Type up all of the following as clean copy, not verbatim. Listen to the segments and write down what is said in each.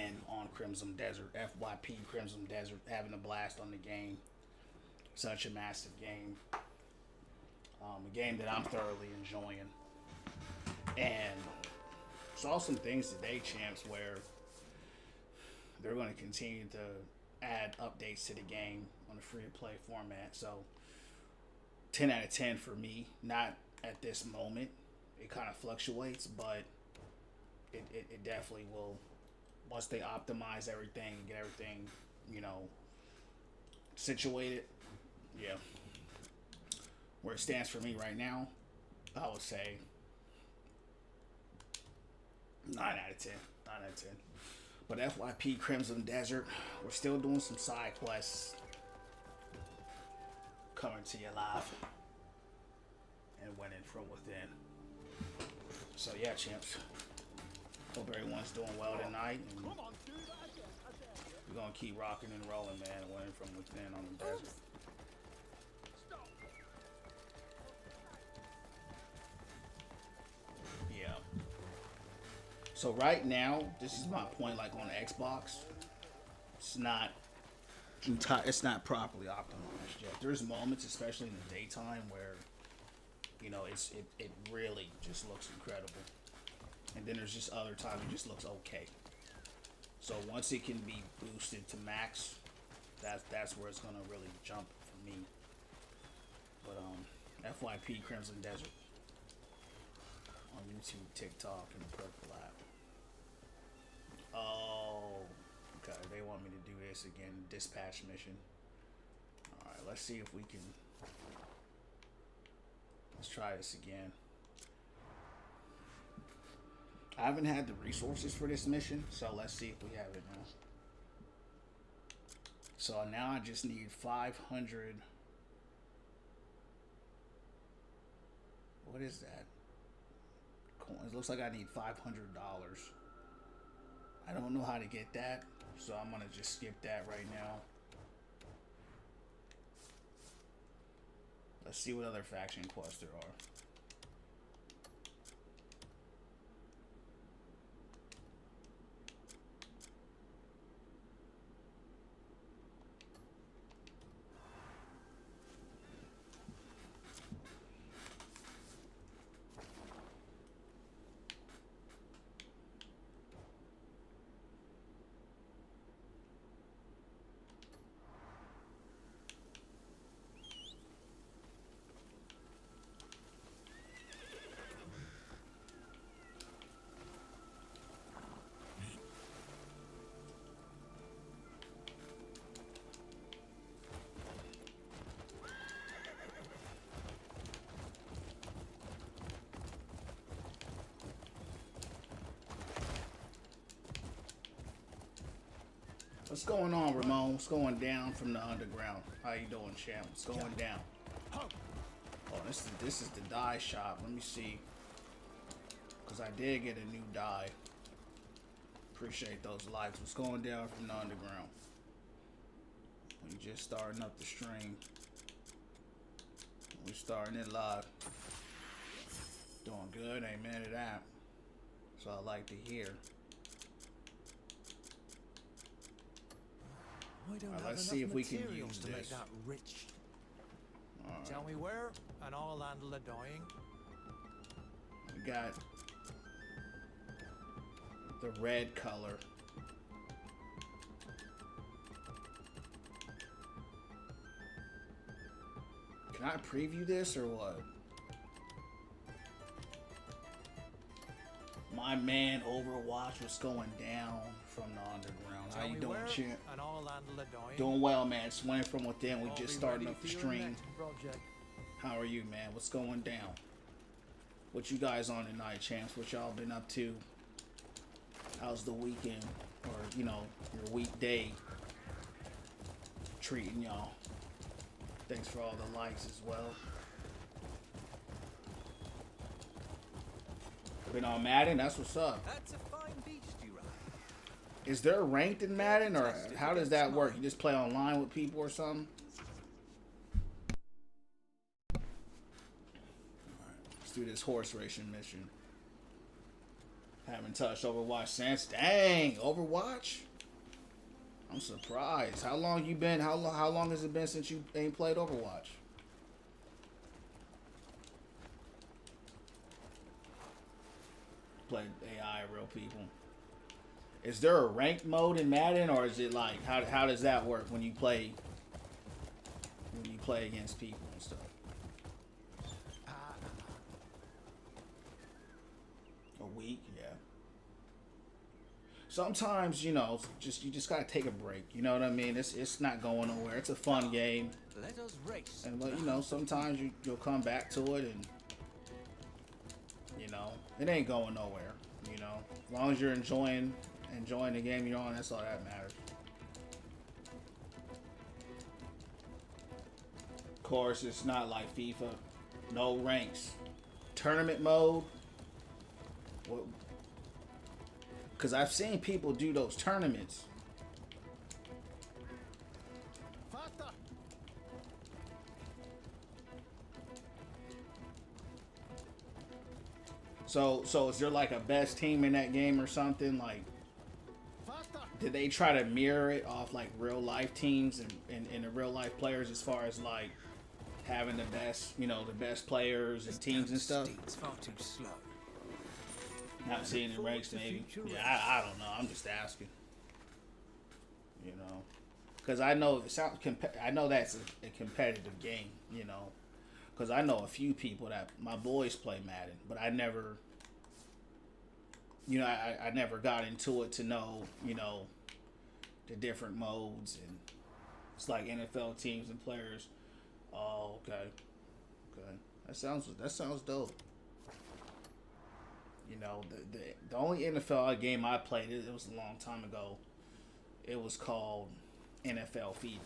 again on Crimson Desert. FYP Crimson Desert, having a blast on the game. Such a massive game. A game that I'm thoroughly enjoying. And saw some things today, champs, where they're going to continue to add updates to the game on the free to play format. So 10 out of 10 for me. Not at this moment. It kind of fluctuates, but it definitely will, once they optimize everything and get everything, you know, situated. Yeah. Where it stands for me right now, I would say 9 out of 10. 9 out of 10. But FYP Crimson Desert, we're still doing some side quests coming to you live and winning from within. So yeah, champs. Hope everyone's doing well tonight. And we're gonna keep rocking and rolling, man, and winning from within on the desert. Yeah. So right now, this is my point. Like on Xbox, it's not properly optimized yet. There's moments, especially in the daytime, where you know it really just looks incredible, and then there's just other times it just looks okay. So once it can be boosted to max, that's where it's gonna really jump for me. But FYP Crimson Desert on YouTube, TikTok, and the Purple app. Oh, okay. They want me to do this again. Dispatch mission. All right. Let's see if we can. Let's try this again. I haven't had the resources for this mission, so let's see if we have it now. So now I just need 500. What is that? Coins. Looks like I need $500. I don't know how to get that, so I'm gonna just skip that right now. Let's see what other faction quests there are. What's going on, Ramon? What's going down from the underground? How you doing, champ? What's going down? Oh, this is the dye shop. Let me see, cause I did get a new dye. Appreciate those likes. What's going down from the underground? We just starting up the stream. We starting it live. Doing good, amen to that. So I like to hear. I don't have let's enough see if we can materials use to this. make that rich. Right. Tell me where, and I'll handle the dying. We got the red color. Can I preview this or what? My man Overwatch, what's going down from the underground? How you doing, champ? And I'll handle the dying. Doing well, man. Swinging from within. We I'll just be starting ready up the for your stream. next project. How are you, man? What's going down? What you guys on tonight, champs? What y'all been up to? How's the weekend, or you know, your weekday treating y'all? Thanks for all the likes as well. Been on Madden? That's what's up. That's a fine beast you ride. Is there ranked in Madden, or how does that work? You just play online with people or something? Alright, let's do this horse racing mission. Haven't touched Overwatch since. Dang, Overwatch. I'm surprised. How long you been? How long has it been since you ain't played Overwatch? Played AI, real people. Is there a ranked mode in Madden, or is it like how does that work when you play against people and stuff? A week, yeah. Sometimes you just gotta take a break. You know what I mean? It's not going nowhere. It's a fun game, Let us race. and sometimes you'll come back to it, and it ain't going nowhere. As long as you're enjoying the game you're on, that's all that matters. Of course, it's not like FIFA. No ranks. Tournament mode. Because I've seen people do those tournaments. Faster. So is there like a best team in that game or something? Like, did they try to mirror it off like real life teams and the real life players as far as like having the best players and teams and stuff? It's far too slow. Not seeing in ranks maybe. Yeah, I don't know. I'm just asking. Because I know I know that's a competitive game. Because I know a few people that my boys play Madden, but I never. I never got into it to know, the different modes, and it's like NFL teams and players. Oh, okay. That sounds dope. The only NFL game I played, it was a long time ago. It was called NFL Fever.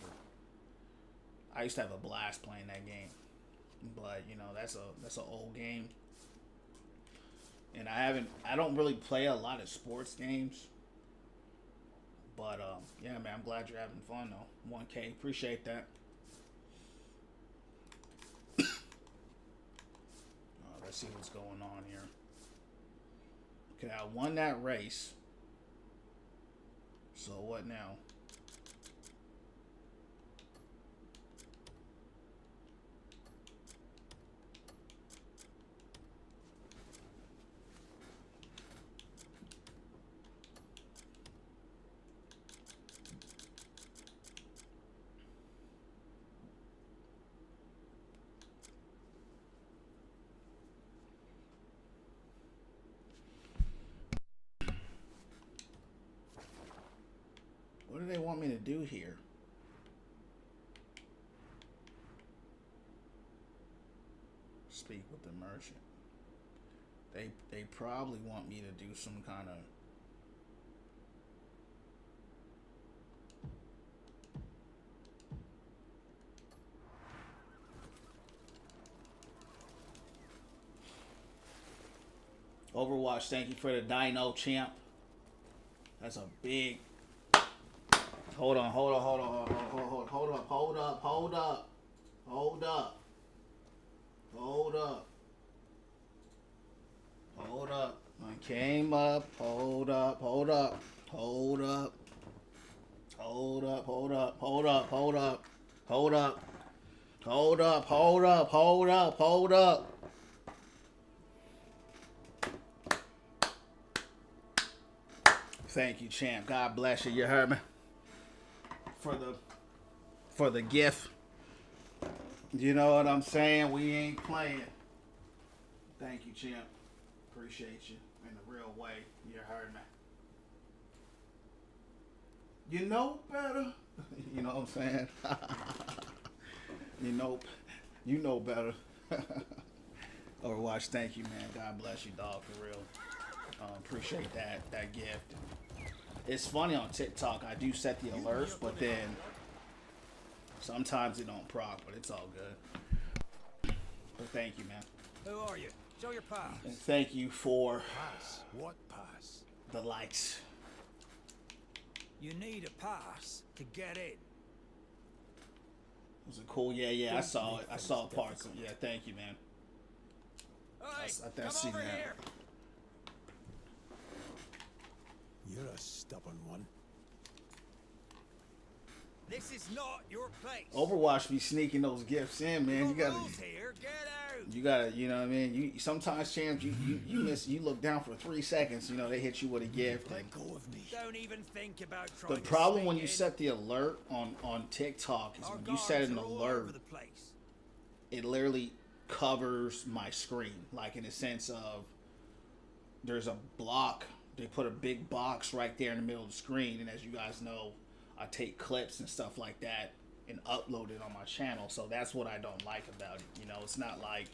I used to have a blast playing that game, but that's an old game. And I don't really play a lot of sports games. But, yeah, man, I'm glad you're having fun, though. 1K, appreciate that. Let's see what's going on here. Okay, I won that race. So what now? What do they want me to do here? Speak with the merchant. They probably want me to do some kind of Overwatch. Thank you for the Dino champ. That's a big. Hold up. I came up. Hold up. Thank you, champ. God bless you. You heard me. For the gift. You know what I'm saying? We ain't playing. Thank you, champ. Appreciate you in a real way. You heard me. You know better. You know what I'm saying? You know better. Overwatch, thank you, man. God bless you, dog, for real. Appreciate that gift. It's funny on TikTok, I do set the alerts, but then sometimes it don't proc, but it's all good. But thank you, man. Who are you? Show your pass. And thank you for Pass? What pass? the likes. You need a pass to get in. Was it cool? Yeah, I saw it. I saw parts of it. Yeah, thank you, man. Hey, I come seen over that. here. You're a stubborn one. This is not your place. Overwatch be sneaking those gifts in, man. You gotta, rules here. Get out. you gotta, you know what I mean. You sometimes, champs, you miss. You look down for 3 seconds. You know they hit you with a gift. And Let go of me. Don't even think about trying the to problem sneak when you in. set the alert on TikTok is Our when you set guards an are all alert, over the place. it literally covers my screen, like in the sense of there's a block. They put a big box right there in the middle of the screen, and as you guys know, I take clips and stuff like that and upload it on my channel. So that's what I don't like about it. You know, it's not like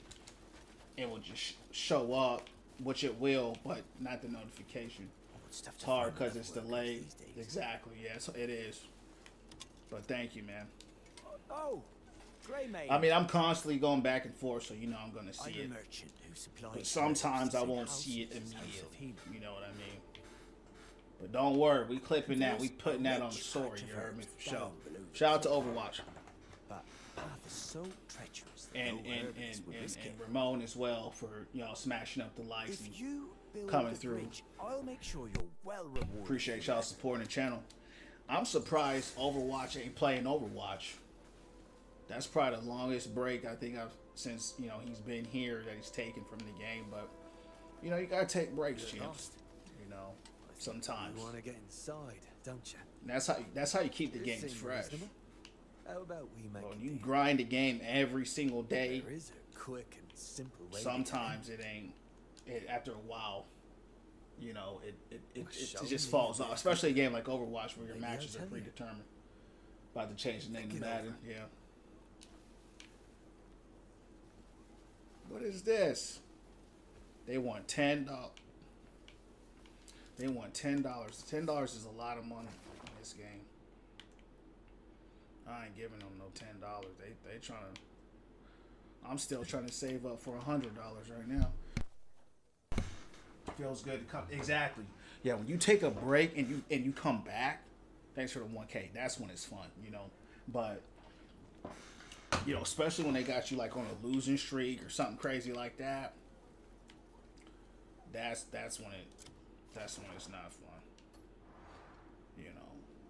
it will just show up, which it will, but not the notification. It's hard because it's delayed. Exactly, yes, it is. But thank you, man. Oh, Grey Maid. I mean, I'm constantly going back and forth, so you know I'm gonna see I'm a it. merchant who supplies. But sometimes I won't see it immediately. You know what I mean? But don't worry, we clipping that. We putting that on the story. You heard me for sure. Shout out to Overwatch But path is so treacherous. that and no Arabians would risk it. Ramon as well for smashing up the likes and If you build coming the through. bridge, I'll make sure you're well rewarded. appreciate for y'all that. supporting the channel. I'm surprised Overwatch ain't playing Overwatch. That's probably the longest break I think I've since he's been here that he's taken from the game. But you gotta take breaks, You're champs. lost. Sometimes. You want to get inside, don't you? That's how you keep the This games seems fresh. reasonable. How about we make When a you deal? grind the game every single day, There is a quick and simple way. sometimes it ain't. After a while, it show just me falls the off. Especially a game like Overwatch where your Maybe I'll matches are tell you. predetermined. About to change the name Think to it Madden. over. Yeah. What is this? They want $10. They want $10. $10 is a lot of money in this game. I ain't giving them no $10. They trying to. I'm still trying to save up for $100 right now. Feels good to come. Exactly. Yeah, when you take a break and you come back, thanks for the 1K. That's when it's fun, But especially when they got you like on a losing streak or something crazy like that. That's when it's not fun.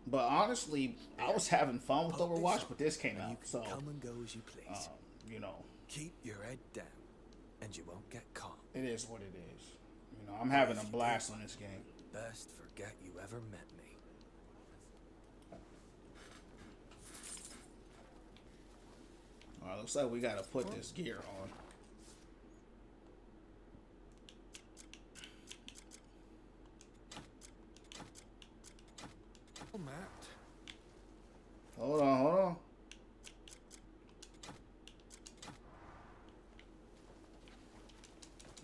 But honestly, I was having fun with Put this Overwatch, up, but this came and out, you can so come and go as you please. Keep your head down, and you won't get caught. it is what it is. I'm having a blast on this game. Best forget you ever met me. All right, looks like we gotta put this gear on. Oh, Matt. Hold on.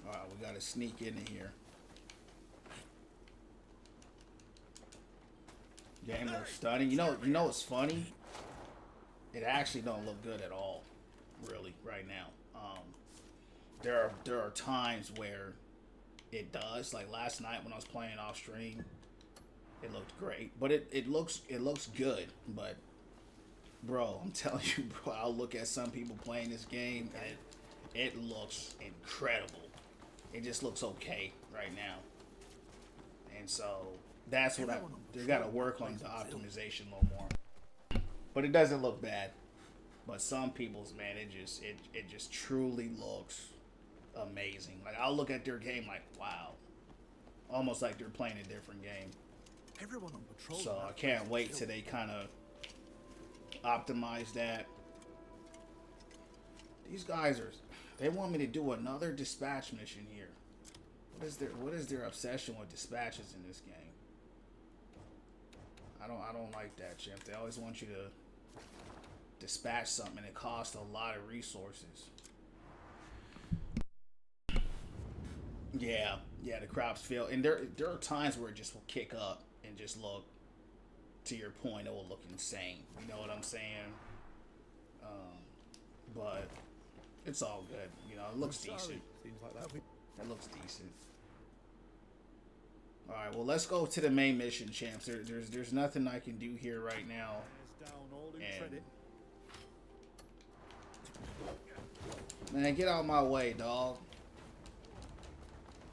All right, we gotta sneak in here. Game looks stunning. You know what's funny? It actually don't look good at all, really, right now. There are times where it does. Like last night when I was playing off stream, it looked great, but it looks good. But bro, I'm telling you, bro, I'll look at some people playing this game and it looks incredible. It just looks okay right now, and so that's what they got to work on the optimization a little more. But it doesn't look bad. But some people's, man, it just truly looks amazing. Like I'll look at their game like, wow, almost like they're playing a different game. Everyone on patrol. So I can't wait till they kind of optimize that. These guys they want me to do another dispatch mission here. What is their obsession with dispatches in this game? I don't like that, Chip. They always want you to dispatch something and it costs a lot of resources. Yeah, the crops fail, and there are times where it just will kick up and just look, to your point, it will look insane. You know what I'm saying? But it's all good. It looks decent. Seems like that. That looks decent. All right, well, let's go to the main mission, champs. There's nothing I can do here right now. And man, get out of my way, dog.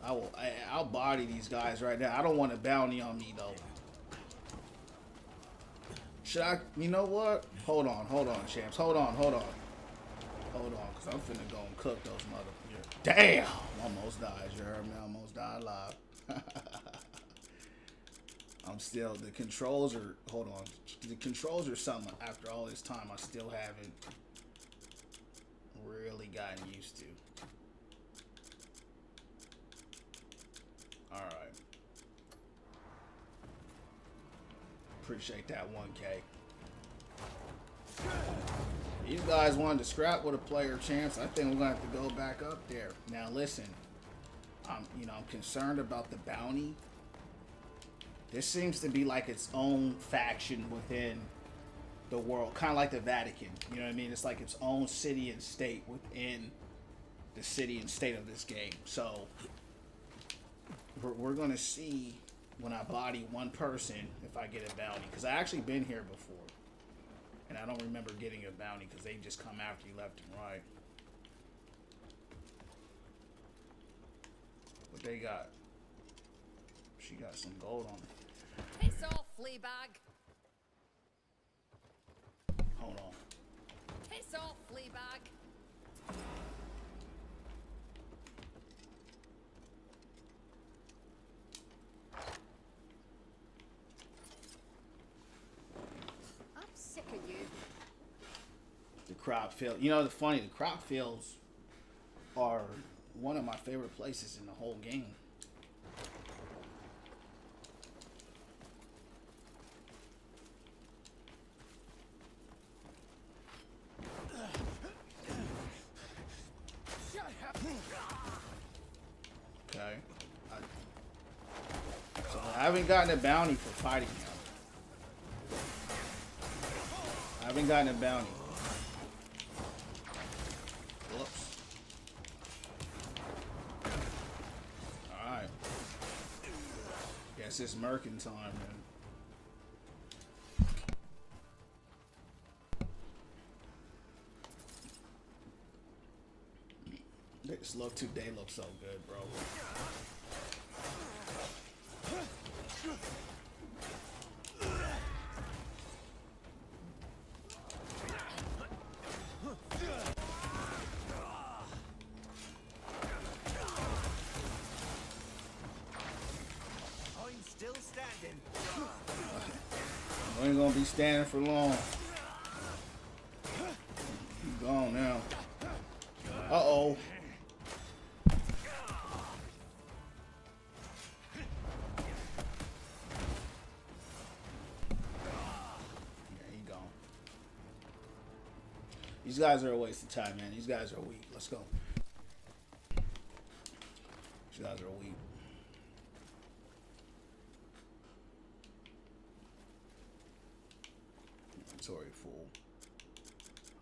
I'll body these guys right now. I don't want a bounty on me though. Should I? You know what? Hold on, champs. Hold on, cause I'm finna go and cook those motherfuckers. Damn, almost died. You heard me? Almost died live. I'm still. The controls are. Hold on. The controls are something. After all this time, I still haven't really gotten used to. All right. Appreciate that 1K. These guys wanted to scrap with a player chance. I think we're gonna have to go back up there. Now listen, I'm concerned about the bounty. This seems to be like its own faction within the world, kind of like the Vatican. You know what I mean? It's like its own city and state within the city and state of this game. So we're gonna see when I body one person if I get a bounty, because I actually been here before and I don't remember getting a bounty because they just come after you left and right. What they got? She got some gold on her. Piss off, Fleabag. Hold on. Piss off, Fleabag. I'm sick of you. The crop field. You know, the crop fields are one of my favorite places in the whole game. Okay. So I haven't gotten a bounty for fighting him. I haven't gotten a bounty. Whoops. Alright. Guess it's merkin time, man. They look so good, bro. I'm still standing. I ain't gonna be standing for long. You gone now. Uh-oh. These guys are a waste of time, man. These guys are weak. Let's go. These guys are weak. Inventory full.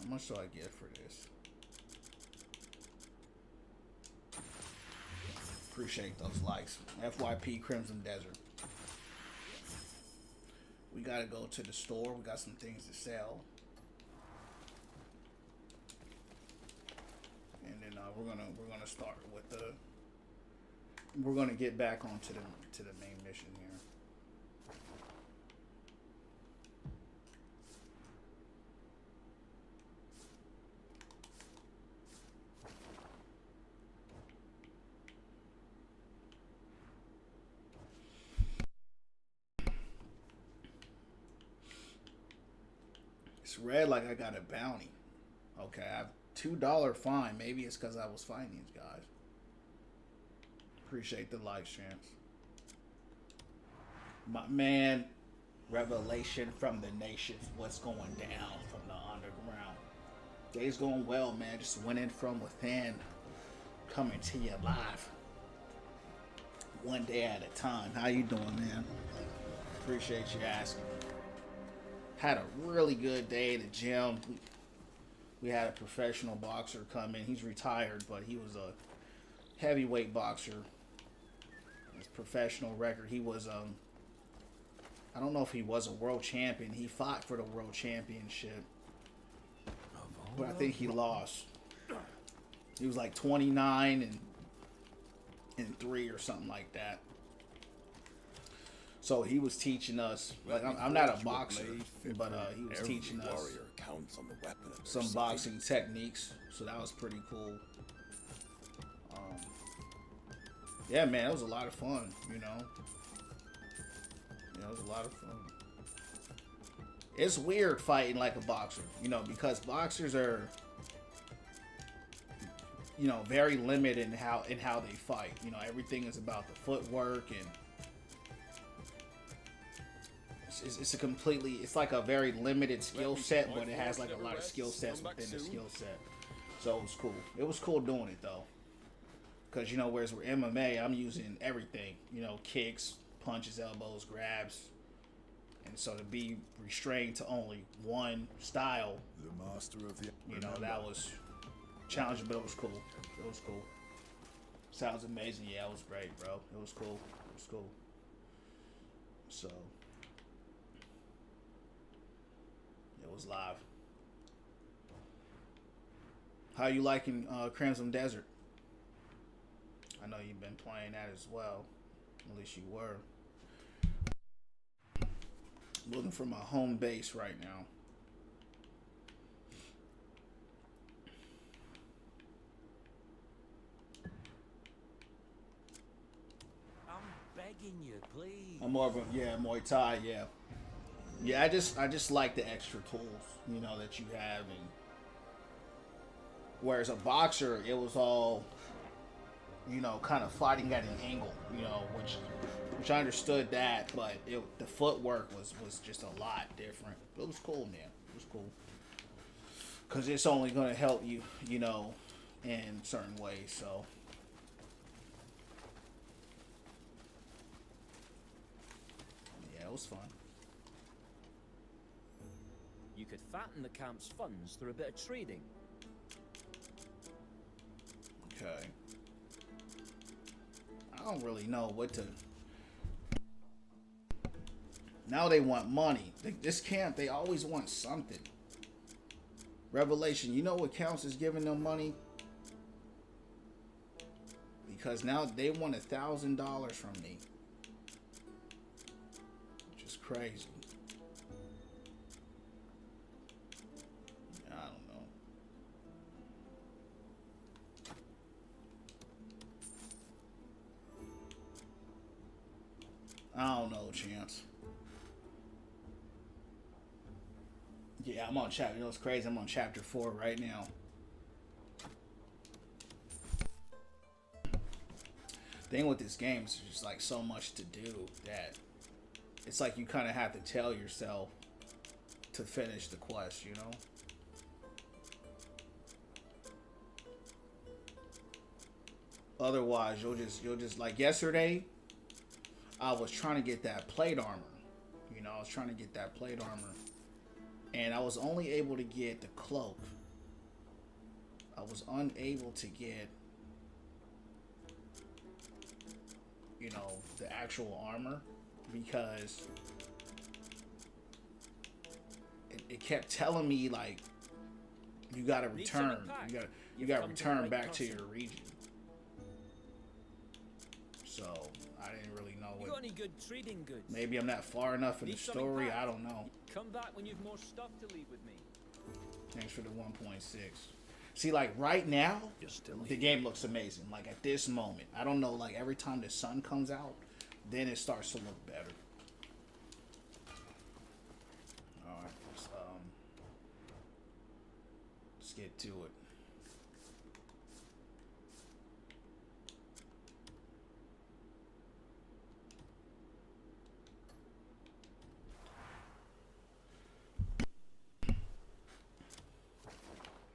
How much do I get for this? Appreciate those likes. FYP Crimson Desert. We gotta go to the store. We got some things to sell. And then we're gonna start with the. We're gonna get back onto the main mission here. It's red like I got a bounty. Okay, I have $2 fine. Maybe it's because I was fighting these guys. Appreciate the likes, champs. My man, revelation from the nations. What's going down from the underground? Day's going well, man. Just winning from within. Coming to you live. One day at a time. How you doing, man? Appreciate you asking. Had a really good day at the gym. We had a professional boxer come in. He's retired, but he was a heavyweight boxer. His professional record. He was I don't know if he was a world champion. He fought for the world championship, but I think he lost. He was like 29 and in 3 or something like that. So he was teaching us. Like I'm not a boxer, but he was teaching us counts on the weapon of some boxing techniques. So that was pretty cool. Yeah, man, it was a lot of fun. You know, it was a lot of fun. It's weird fighting like a boxer, you know, because boxers are, you know, very limited in how they fight. You know, everything is about the footwork, and it's like a very limited skill set, but it has like a lot of skill sets within the skill set. So it was cool. It was cool doing it though, because, you know, whereas with MMA, I'm using everything. You know, kicks, punches, elbows, grabs. And so to be restrained to only one style, the master of the, you know, that was challenging, but it was cool. It was cool. Sounds amazing. Yeah, it was great, bro. It was cool. It was cool. So it was live. How you liking Crimson Desert? I know you've been playing that as well. At least you were. Looking for my home base right now. I'm begging you, please. I'm more of a Muay Thai, yeah. Yeah, I just like the extra tools, you know, that you have, and whereas a boxer, it was all, you know, kind of fighting at an angle, you know, which I understood that, but the footwork was just a lot different. It was cool, man. It was cool. Because it's only going to help you, you know, in certain ways, so. Yeah, it was fun. You could fatten the camp's funds through a bit of trading. Okay. I don't really know what to... Now they want money. This camp, they always want something. Revelation, you know what counts as giving them money? Because now they want $1,000 from me. Which is crazy. I don't know. I don't know, Chance. Yeah, I'm on chapter. You know, it's crazy. I'm on chapter 4 right now. Thing with this game is just like so much to do that it's like you kind of have to tell yourself to finish the quest, you know? Otherwise, you'll just like yesterday, I was trying to get that plate armor. You know, I was trying to get that plate armor. And I was only able to get the cloak. I was unable to get, you know, the actual armor because it kept telling me like you gotta return. You gotta return back to your region. So I didn't really know You got any good trading goods? Maybe I'm not far enough in the story. I don't know. Come back when you've more stuff to leave with me. Thanks for the 1.6. See, like right now, the game looks amazing. Like at this moment, I don't know. Like every time the sun comes out, then it starts to look better. All right, let's get to it.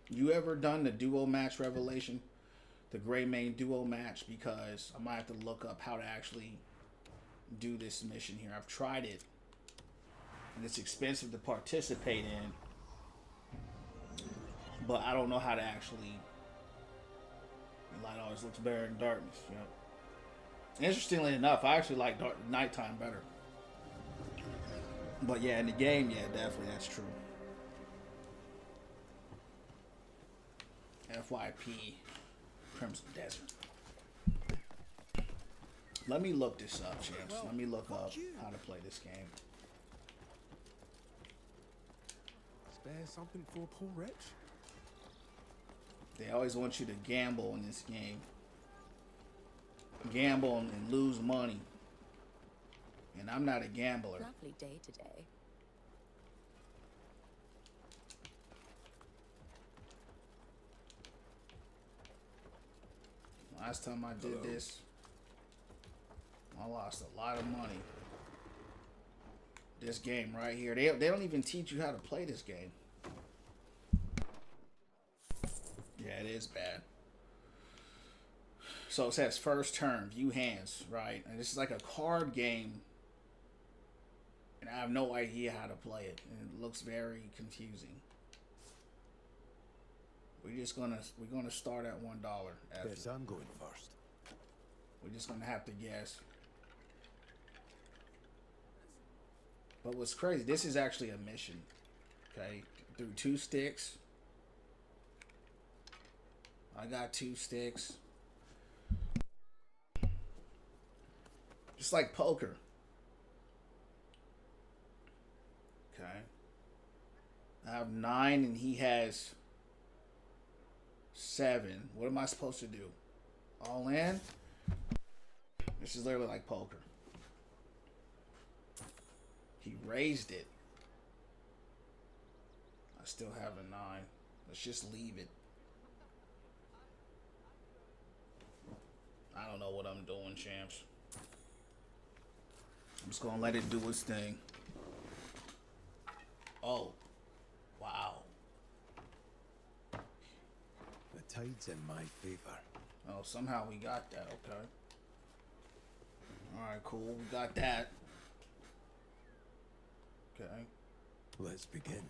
You ever done the duo match Revelation? The Gray Mane duo match? Because I might have to look up how to actually do this mission here. I've tried it. And it's expensive to participate in. But I don't know how to actually... The light always looks better in darkness. You know? Interestingly enough, I actually like nighttime better. But yeah, in the game, yeah, definitely that's true. FYP Crimson Desert. Let me look this up, champs. Well, Let me look fuck up you. how to play this game. Spare something for a poor wretch? They always want you to gamble in this game. Gamble and lose money. And I'm not a gambler. Lovely day today. Last time I did this, I lost a lot of money. This game right here. They don't even teach you how to play this game. Yeah, it is bad. So it says first turn, view hands, right? And this is like a card game. And I have no idea how to play it. And it looks very confusing. We're gonna start at $1. Yes, I'm going first. We're just gonna have to guess. But what's crazy, this is actually a mission. Okay, through 2 sticks. I got 2 sticks. Just like poker. Okay. I have 9 and he has 7. What am I supposed to do? All in? This is literally like poker. He raised it. I still have a 9. Let's just leave it. I don't know what I'm doing, champs. I'm just gonna let it do its thing. Oh. Wow. The tide's in my favor. Oh, somehow we got that, okay. Alright, cool. We got that. Okay. Let's begin.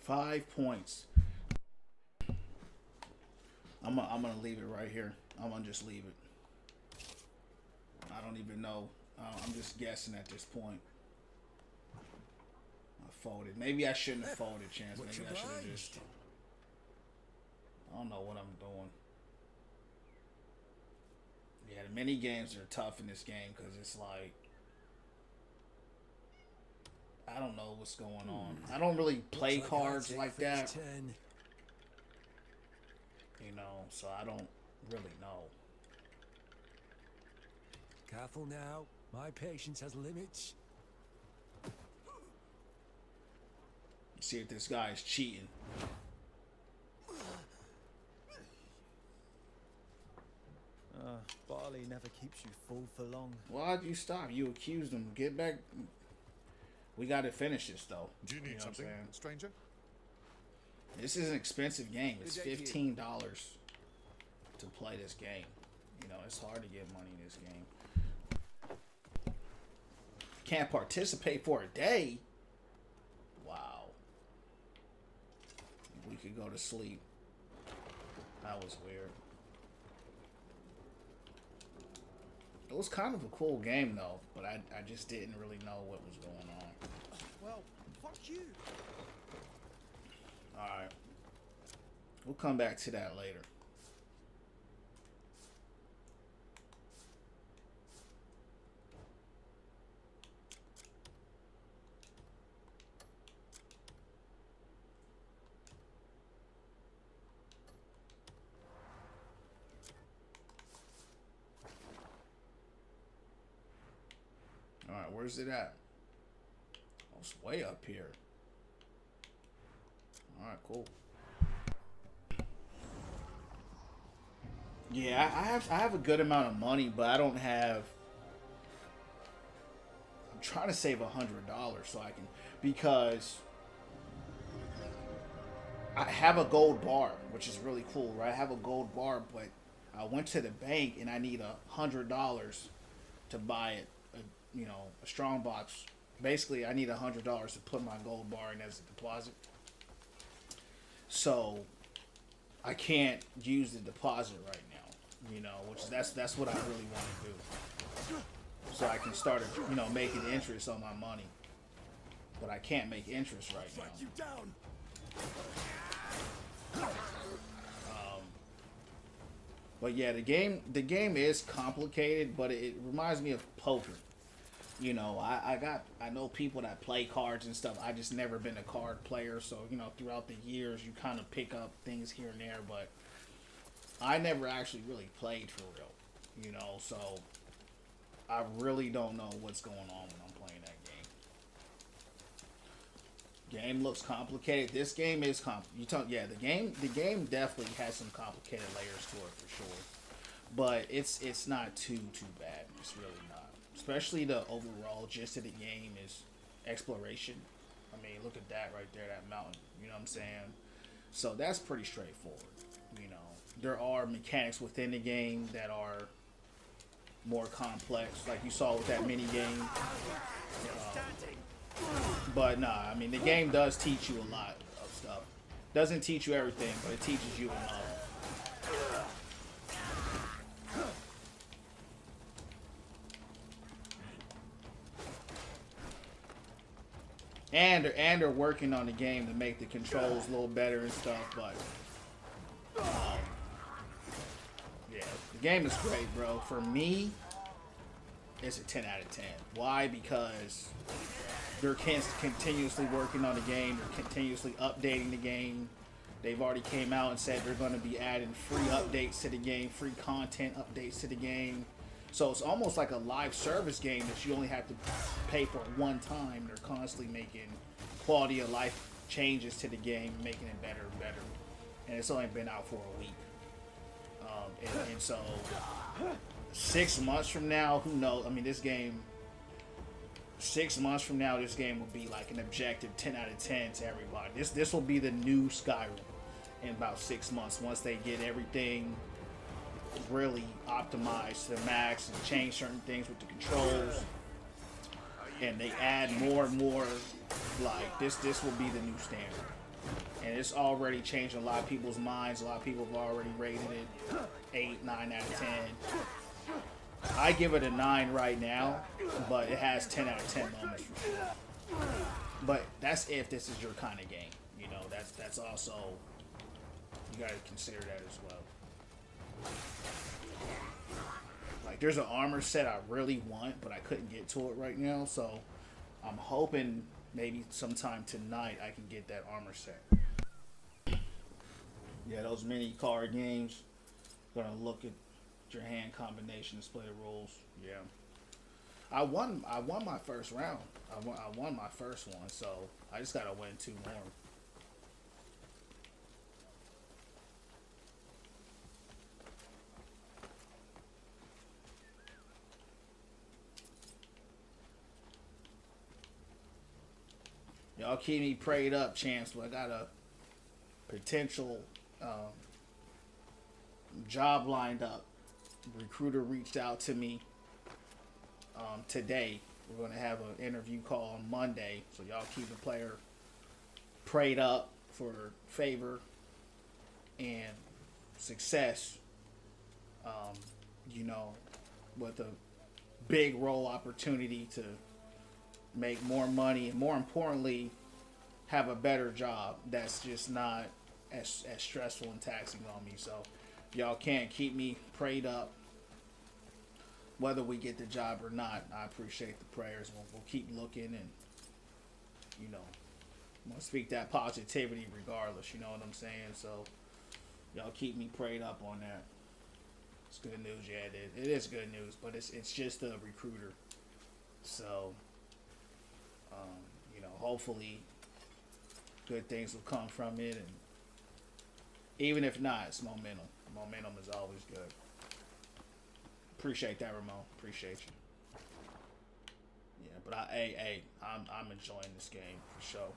Five points. I'm gonna leave it right here. I'm gonna just leave it. I don't even know. I'm just guessing at this point. I folded. Maybe I shouldn't have folded, chance. Much Maybe I should have obliged. just. I don't know what I'm doing. Yeah, the mini games are tough in this game because it's like I don't know what's going on. I don't really play Looks like I'll cards take like first that, 10. you know, so I don't really know. Careful now. My patience has limits. See if this guy is cheating. Barley never keeps you full for long. Why'd you stop? You accused him. Get back. We got to finish this though. Do you need know what I'm something, saying? stranger? This is an expensive game. It's Good day to you. $15 to play this game. You know, it's hard to get money in this game. Can't participate for a day. Wow. We could go to sleep. That was weird. It was kind of a cool game though, but I just didn't really know what was going on. Well, fuck you. Alright. We'll come back to that later. Alright, where's it at? Oh, it's way up here. Alright, cool. Yeah, I have a good amount of money, but I don't have. I'm trying to save $100 so I can, because I have a gold bar, which is really cool, right? I have a gold bar, but I went to the bank and I need $100 to buy it. A strong box. Basically, I need $100 to put my gold bar in as a deposit. So I can't use the deposit right now, you know, which that's what I really want to do. So I can start, you know, making interest on my money. But I can't make interest right now. You down. But yeah, the game is complicated, but it reminds me of poker. You know, I know people that play cards and stuff. I just never been a card player, so you know, throughout the years you kind of pick up things here and there, but I never actually really played for real. You know, so I really don't know what's going on when I'm playing that game. Game looks complicated. This game is yeah, the game definitely has some complicated layers to it for sure. But it's not too bad. It's really not. Especially the overall gist of the game is exploration. I mean, look at that right there, that mountain. You know what I'm saying? So that's pretty straightforward. You know, there are mechanics within the game that are more complex, like you saw with that mini game. But nah, I mean, the game does teach you a lot of stuff. Doesn't teach you everything, but it teaches you enough. And they're working on the game to make the controls a little better and stuff, but yeah, the game is great, bro. For me, it's a 10 out of 10. Why? Because they're continuously working on the game. They're continuously updating the game. They've already came out and said they're going to be adding free updates to the game, free content updates to the game. So it's almost like a live service game that you only have to pay for one time. They're constantly making quality of life changes to the game, making it better and better. And it's only been out for a week. And so 6 months from now, who knows? I mean, this game, 6 months from now, this game will be like an objective 10 out of 10 to everybody. This will be the new Skyrim in about 6 months once they get everything really optimized to the max and change certain things with the controls, and they add more and more. Like this will be the new standard, and it's already changing a lot of people's minds. A lot of people have already rated it 8, 9 out of 10. I give it a 9 right now, but it has 10 out of 10 moments for sure. But that's if this is your kind of game, you know. That's also, you gotta consider that as well. Like, there's an armor set I really want, but I couldn't get to it right now, so I'm hoping maybe sometime tonight I can get that armor set. Yeah, those mini card games, gonna look at your hand combination, display the rules. Yeah, I won my first round. I won my first one, so I just gotta win 2 more. Y'all keep me prayed up, champs. I got a potential job lined up. Recruiter reached out to me today. We're going to have an interview call on Monday. So y'all keep the player prayed up for favor and success. You know, with a big role opportunity to make more money, and more importantly, have a better job that's just not as stressful and taxing on me. So y'all can't keep me prayed up whether we get the job or not. I appreciate the prayers. We'll keep looking, and you know, I'm gonna speak that positivity regardless, you know what I'm saying? So y'all keep me prayed up on that. It's good news. Yeah, it is good news, but it's just a recruiter. So you know, hopefully good things will come from it, and even if not, it's momentum. Momentum is always good. Appreciate that, Ramon. Appreciate you. Yeah, but I'm enjoying this game for sure.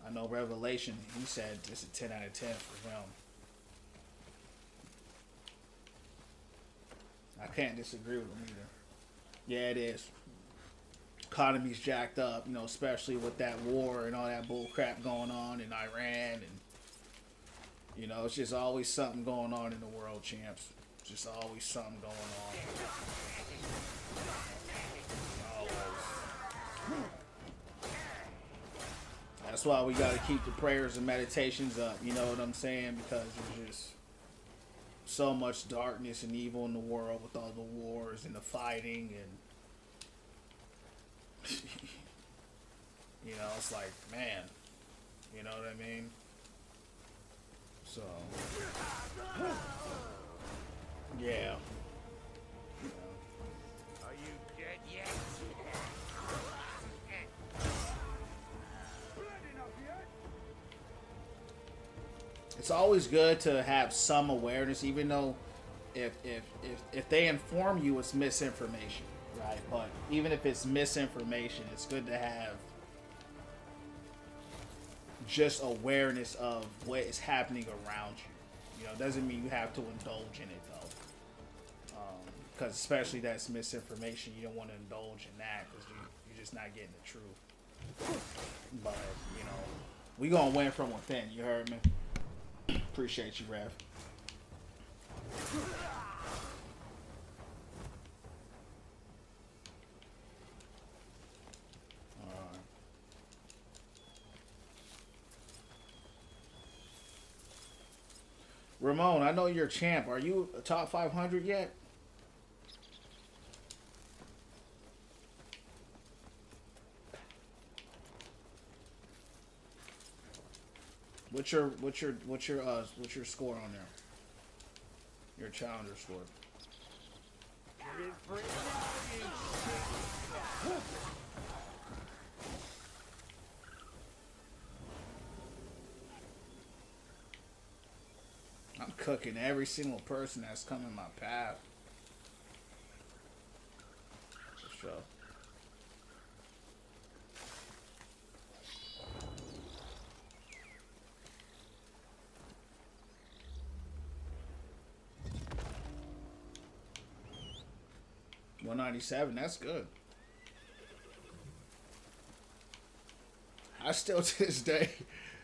I know Revelation, he said it's a 10 out of 10 for him. I can't disagree with him either. Yeah, it is. economy's jacked up, you know, especially with that war and all that bull crap going on in Iran, and you know, it's just always something going on in the world, champs. Just always something going on. Always. That's why we got to keep the prayers and meditations up. You know what I'm saying? Because there's just so much darkness and evil in the world with all the wars and the fighting, and you know, it's like, man, you know what I mean? So, yeah. Are you dead yet? It's always good to have some awareness, even though if they inform you it's misinformation, right? But even if it's misinformation, it's good to have just awareness of what is happening around you. You know, it doesn't mean you have to indulge in it though, because especially that's misinformation. You don't want to indulge in that because you're just not getting the truth. But you know, we gonna win from within. You heard me? Appreciate you, Rev. Alright. Ramon, I know you're a champ. Are you a top 500 yet? What's your score on there? Your challenger score. I'm cooking every single person that's come in my path. For sure. $197, that's good. I still to this day,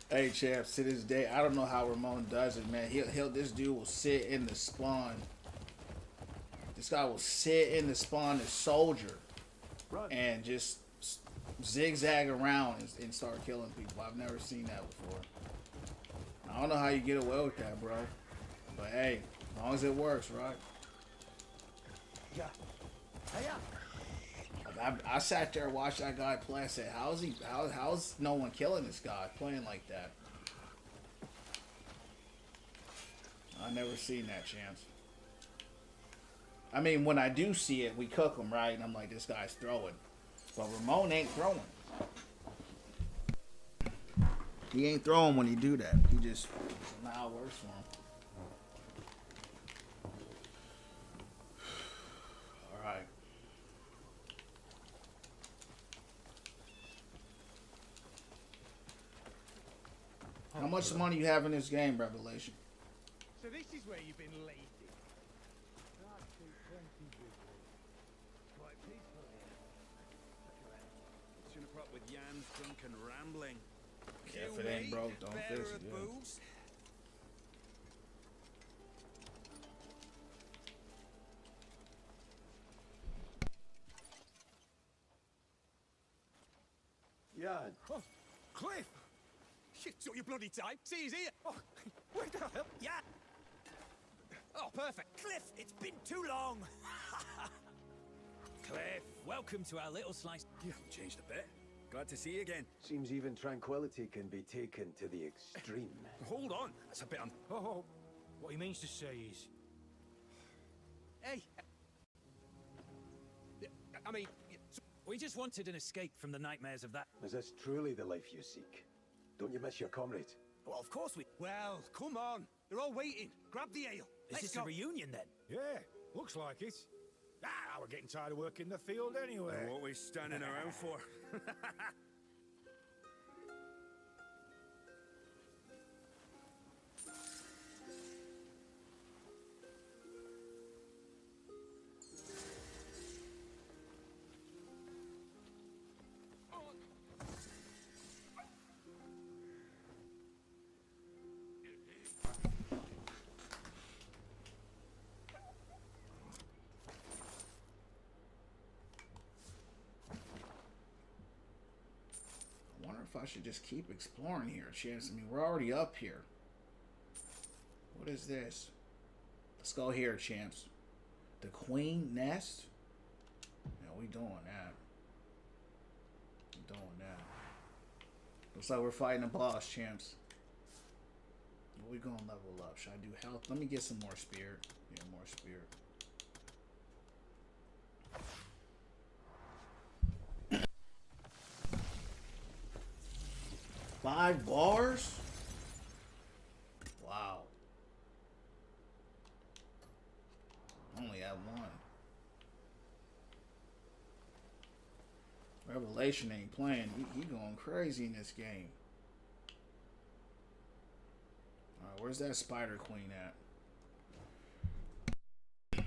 hey champs, to this day, I don't know how Ramon does it, man. This dude will sit in the spawn. This guy will sit in the spawn as soldier and just zigzag around and start killing people. I've never seen that before. I don't know how you get away with that, bro. But hey, as long as it works, right? Yeah. I sat there and watched that guy play. I said, how's no one killing this guy playing like that? I never seen that chance. I mean, when I do see it, we cook him, right? And I'm like, this guy's throwing. But Ramon ain't throwing. He ain't throwing when he do that. He just, somehow it works for him. Alright. How much money you have in this game, Revelation? So this is where you've been lazy. Quite peaceful here. Shouldn't have put up with Jan's drunken rambling. Yeah, if it ain't broke, don't fix it. Yeah. Jan. Oh, Cliff! Shit, took your bloody time. See, he's here. Oh, where the hell? Yeah. Oh, perfect. Cliff, it's been too long. Cliff, welcome to our little slice. You haven't changed a bit. Glad to see you again. Seems even tranquility can be taken to the extreme. Hold on. That's a bit Oh, what he means to say is... Hey. I mean... We just wanted an escape from the nightmares of that. Is this truly the life you seek? Don't you miss your comrades? Well, of course we... Well, come on. They're all waiting. Grab the ale. Is this a reunion then? Yeah, looks like it. Ah, we're getting tired of working the field anyway. What are we standing around for? if I should just keep exploring here, Chance. I mean, we're already up here. What is this? Let's go here, Champs. The Queen Nest? Yeah, we doing that. We doing that. Looks like we're fighting a boss, Champs. What we gonna level up? Should I do health? Let me get some more spirit. Yeah, more spirit. 5 bars? Wow. Only have 1. Revelation ain't playing. He going crazy in this game. Alright, where's that Spider Queen at?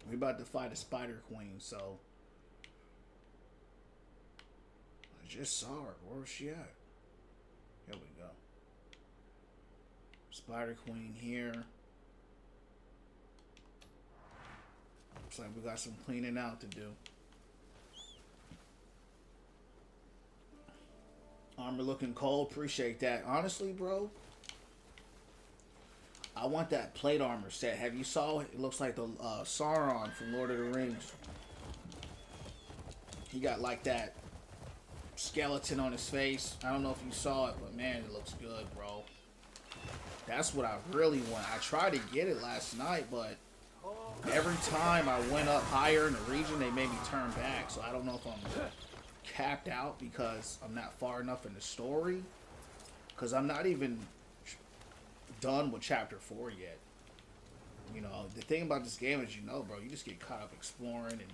We about to fight a Spider Queen, so I just saw her. Where's she at? Here we go. Spider Queen here. Looks like we got some cleaning out to do. Armor looking cold. Appreciate that. Honestly, bro, I want that plate armor set. Have you saw it? It looks like the Sauron from Lord of the Rings. He got like that skeleton on his face. I don't know if you saw it, but man, it looks good, bro. That's what I really want. I tried to get it last night, but every time I went up higher in the region, they made me turn back. So I don't know if I'm capped out because I'm not far enough in the story. Because I'm not even done with chapter 4 yet. You know, the thing about this game is, you know, bro, you just get caught up exploring, and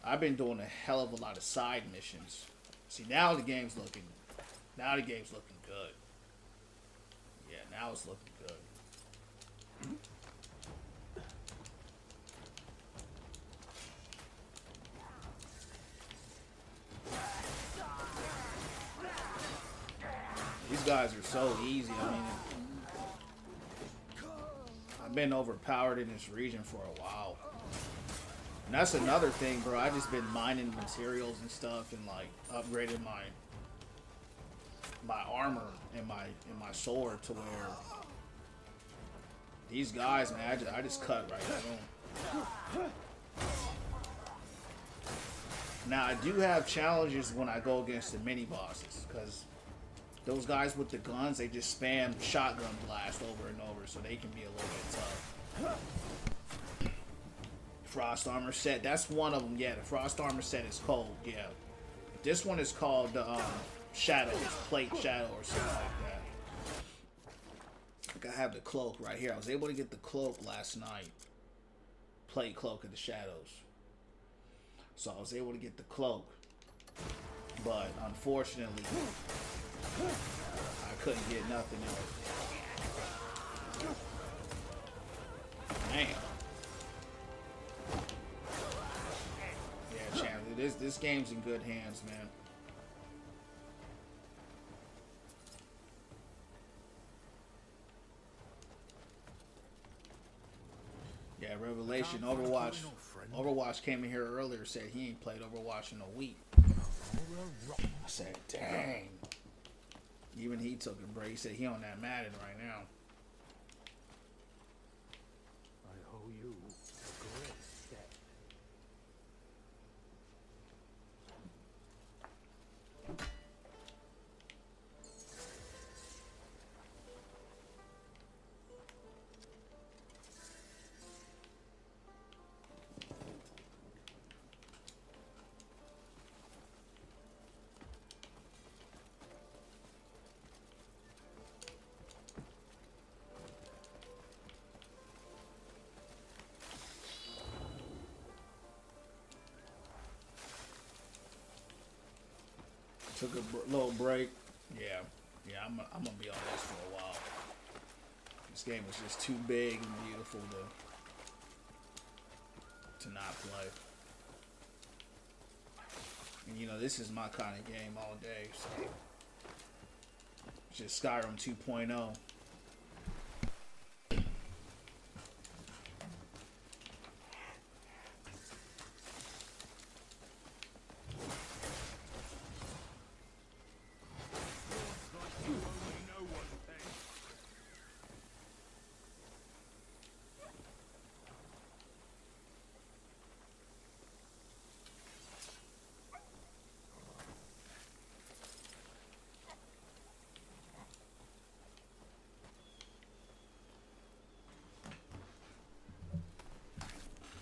I've been doing a hell of a lot of side missions. See, now the game's looking good. Yeah, now it's looking good. These guys are so easy. I mean, I've been overpowered in this region for a while. And that's another thing, bro. I just been mining materials and stuff, and like upgraded my armor and my sword to where these guys, man, I just cut right through. Now I do have challenges when I go against the mini bosses, because those guys with the guns, they just spam shotgun blast over and over, so they can be a little bit tough. Frost armor set, that's one of them. Yeah, the frost armor set is cold. Yeah, this one is called shadows, plate shadow or something like that. Like I have the cloak right here. I was able to get the cloak last night, plate cloak of the shadows. So I was able to get the cloak, but unfortunately I couldn't get nothing else. Damn. Yeah, Chandler, this game's in good hands, man. Yeah, Revelation, Overwatch came in here earlier, said he ain't played Overwatch in a week. I said, dang. Even he took a break. He said he on that Madden right now. I owe you a great debt. Took a little break. Yeah, I'm gonna be on this for a while. This game is just too big and beautiful to not play. And you know, this is my kind of game all day. So it's just Skyrim 2.0.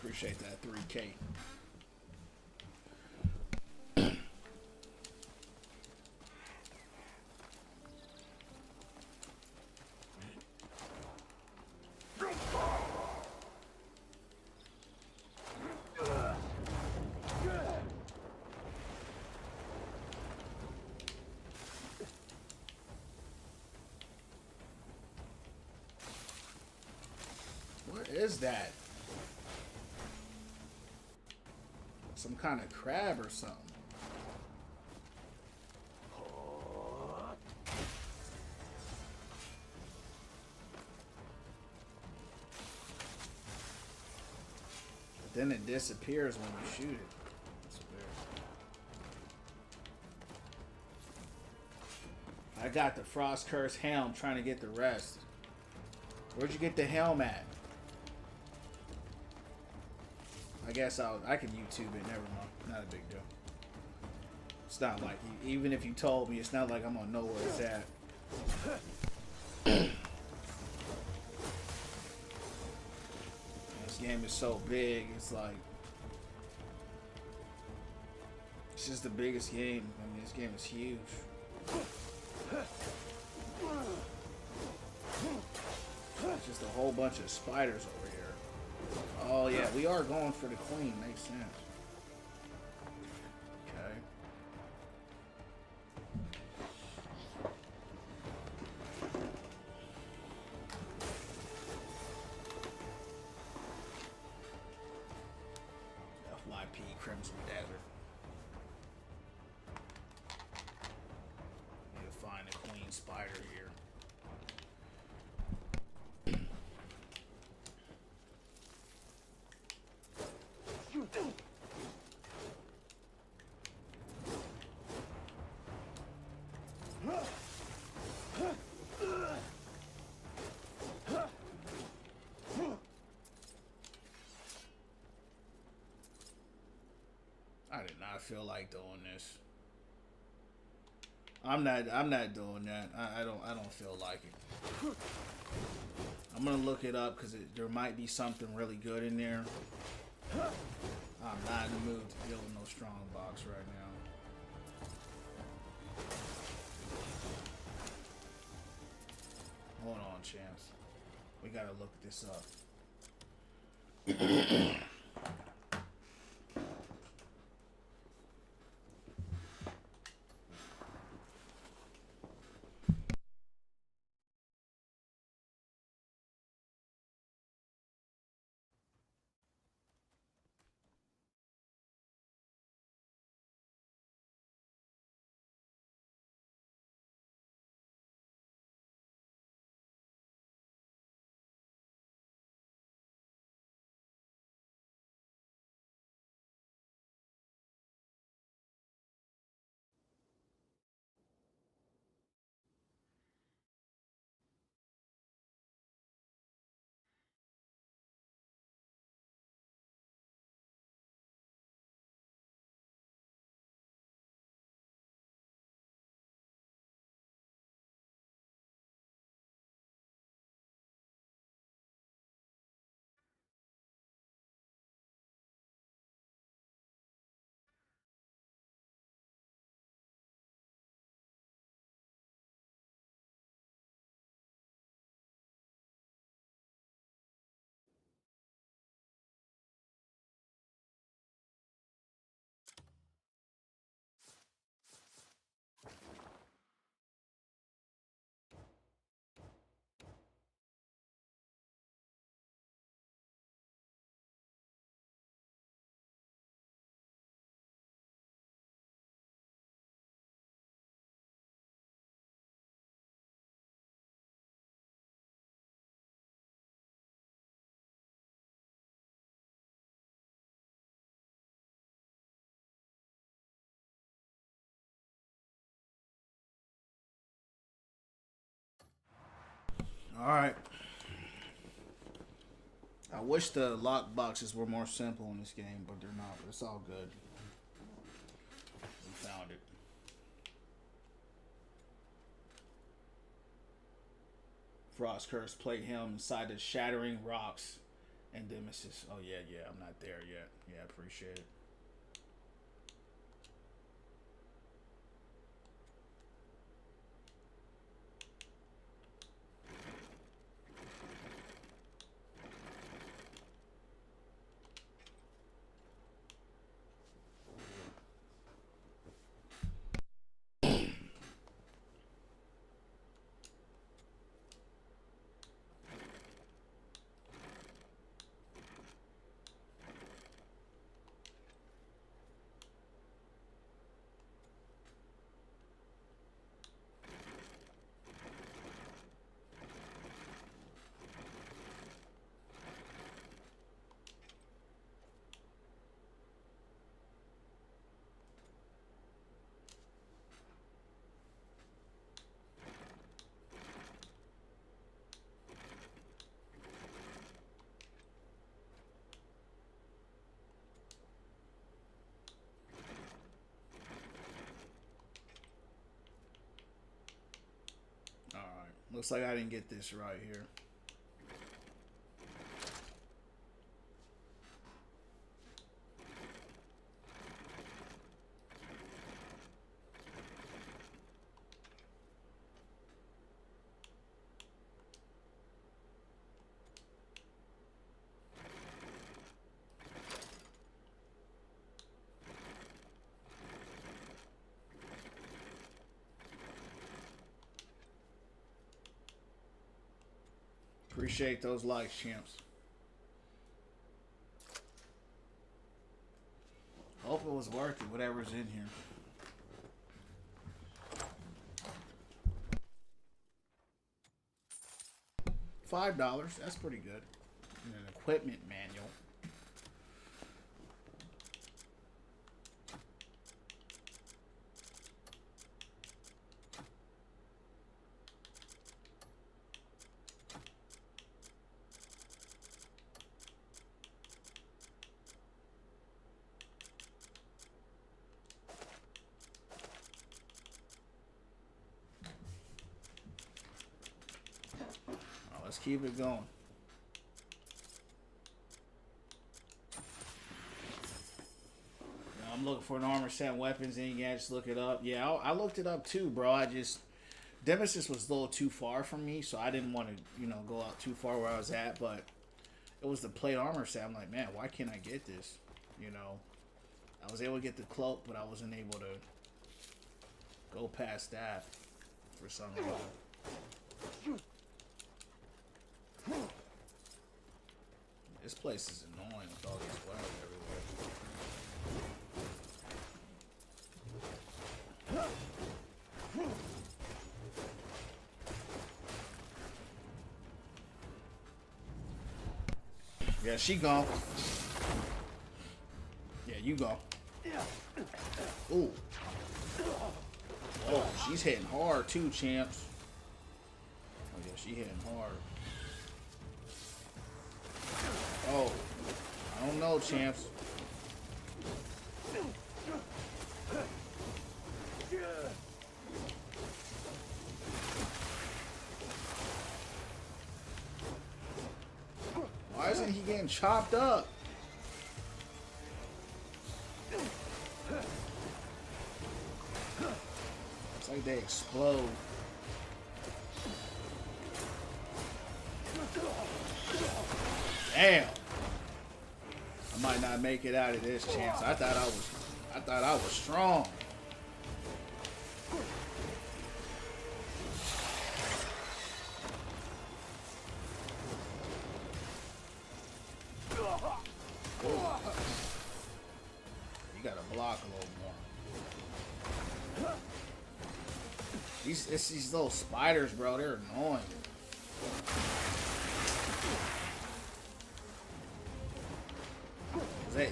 Appreciate that 3K. What is that? Some kind of crab or something. But then it disappears when you shoot it. That's weird. I got the Frost Curse helm, trying to get the rest. Where'd you get the helm at? I guess I can YouTube it. Never mind. Not a big deal. It's not like, even if you told me, it's not like I'm gonna know where it's at. This game is so big. It's like, it's just the biggest game. I mean, this game is huge. It's just a whole bunch of spiders over here. Oh yeah, we are going for the queen. Makes sense. Okay. FYP Crimson Desert. Need to find a queen spider here. I did not feel like doing this. I'm not doing that. I don't feel like it. I'm gonna look it up because there might be something really good in there. I'm not in the mood to deal with no strong box right now. Hold on, champs. We gotta look this up. Alright. I wish the lock boxes were more simple in this game, but they're not. But it's all good. We found it. Frost Curse plate helm inside the Shattering Rocks And Nemesis. Oh, yeah, yeah. I'm not there yet. Yeah, appreciate it. Alright. Looks like I didn't get this right here. Appreciate those likes, champs. Hope it was worth it, whatever's in here. $5, that's pretty good. And an equipment manual. Let's keep it going. I'm looking for an armor set, weapons, and yeah, just look it up. Yeah, I looked it up too, bro. I just Nemesis was a little too far from me, so I didn't want to, go out too far where I was at. But it was the plate armor set. I'm like, man, why can't I get this? I was able to get the cloak, but I wasn't able to go past that for some reason. This place is annoying with all these weapons everywhere. Yeah, she gone. Yeah, you go. Ooh. Oh, she's hitting hard too, champs. Oh yeah, she hitting hard. Oh, I don't know, champs. Why isn't he getting chopped up? It's like they explode. Damn. I might not make it out of this, chance. I thought I was strong. You gotta block a little more. It's these little spiders, bro. They're annoying.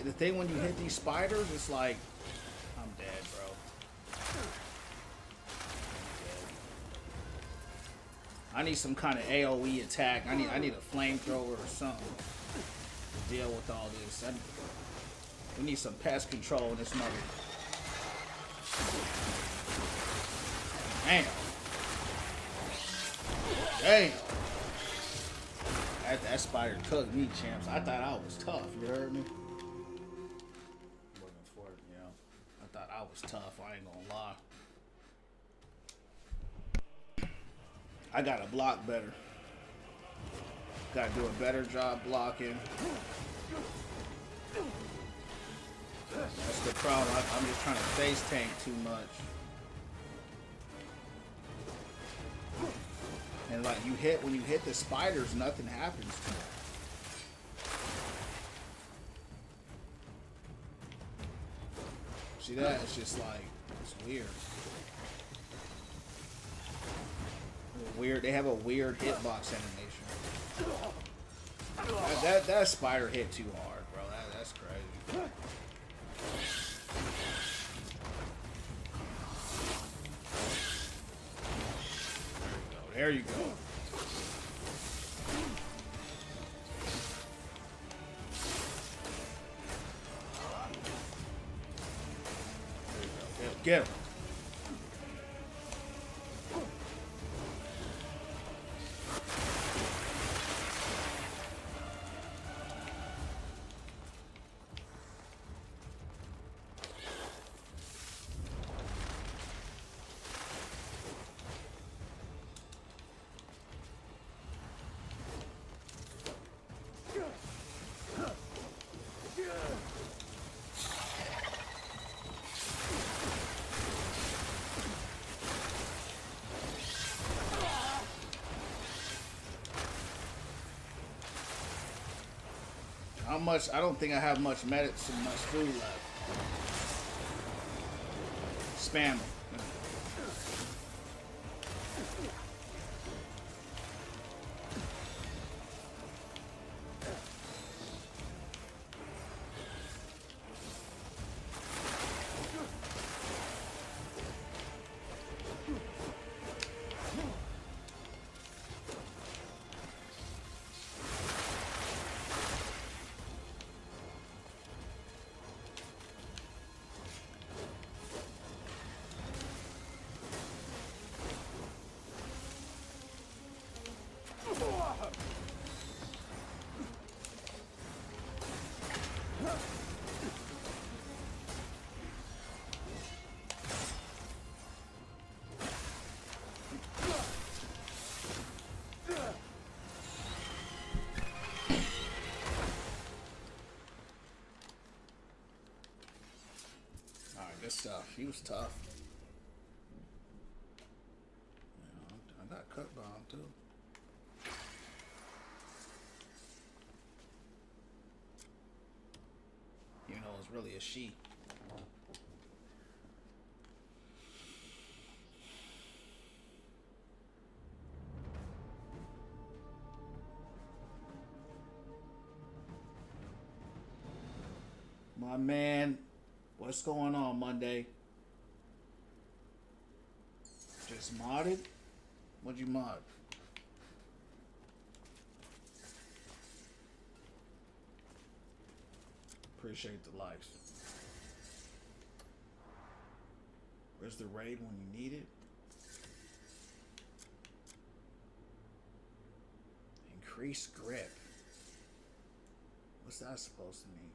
The thing when you hit these spiders, it's like, I'm dead, bro. I need some kind of AoE attack. I need a flamethrower or something to deal with all this. We need some pest control in this mother. Damn. Damn. That spider cooked me, champs. I thought I was tough. You heard me? Looking for it, you know. I thought I was tough. I ain't gonna lie. I gotta block better. Gotta do a better job blocking. That's the problem. I'm just trying to face tank too much. And like when you hit the spiders, nothing happens to them. See that? It's just like, it's weird. Weird. They have a weird hitbox animation. That spider hit too hard, bro. That's crazy. There you go. Get him. How much? I don't think I have much medicine, much food left. Spam them. Good stuff. He was tough. Yeah, I got cut by him too. You know, it's really a she. My man. What's going on, Monday? Just modded? What'd you mod? Appreciate the likes. Where's the raid when you need it? Increase grip. What's that supposed to mean?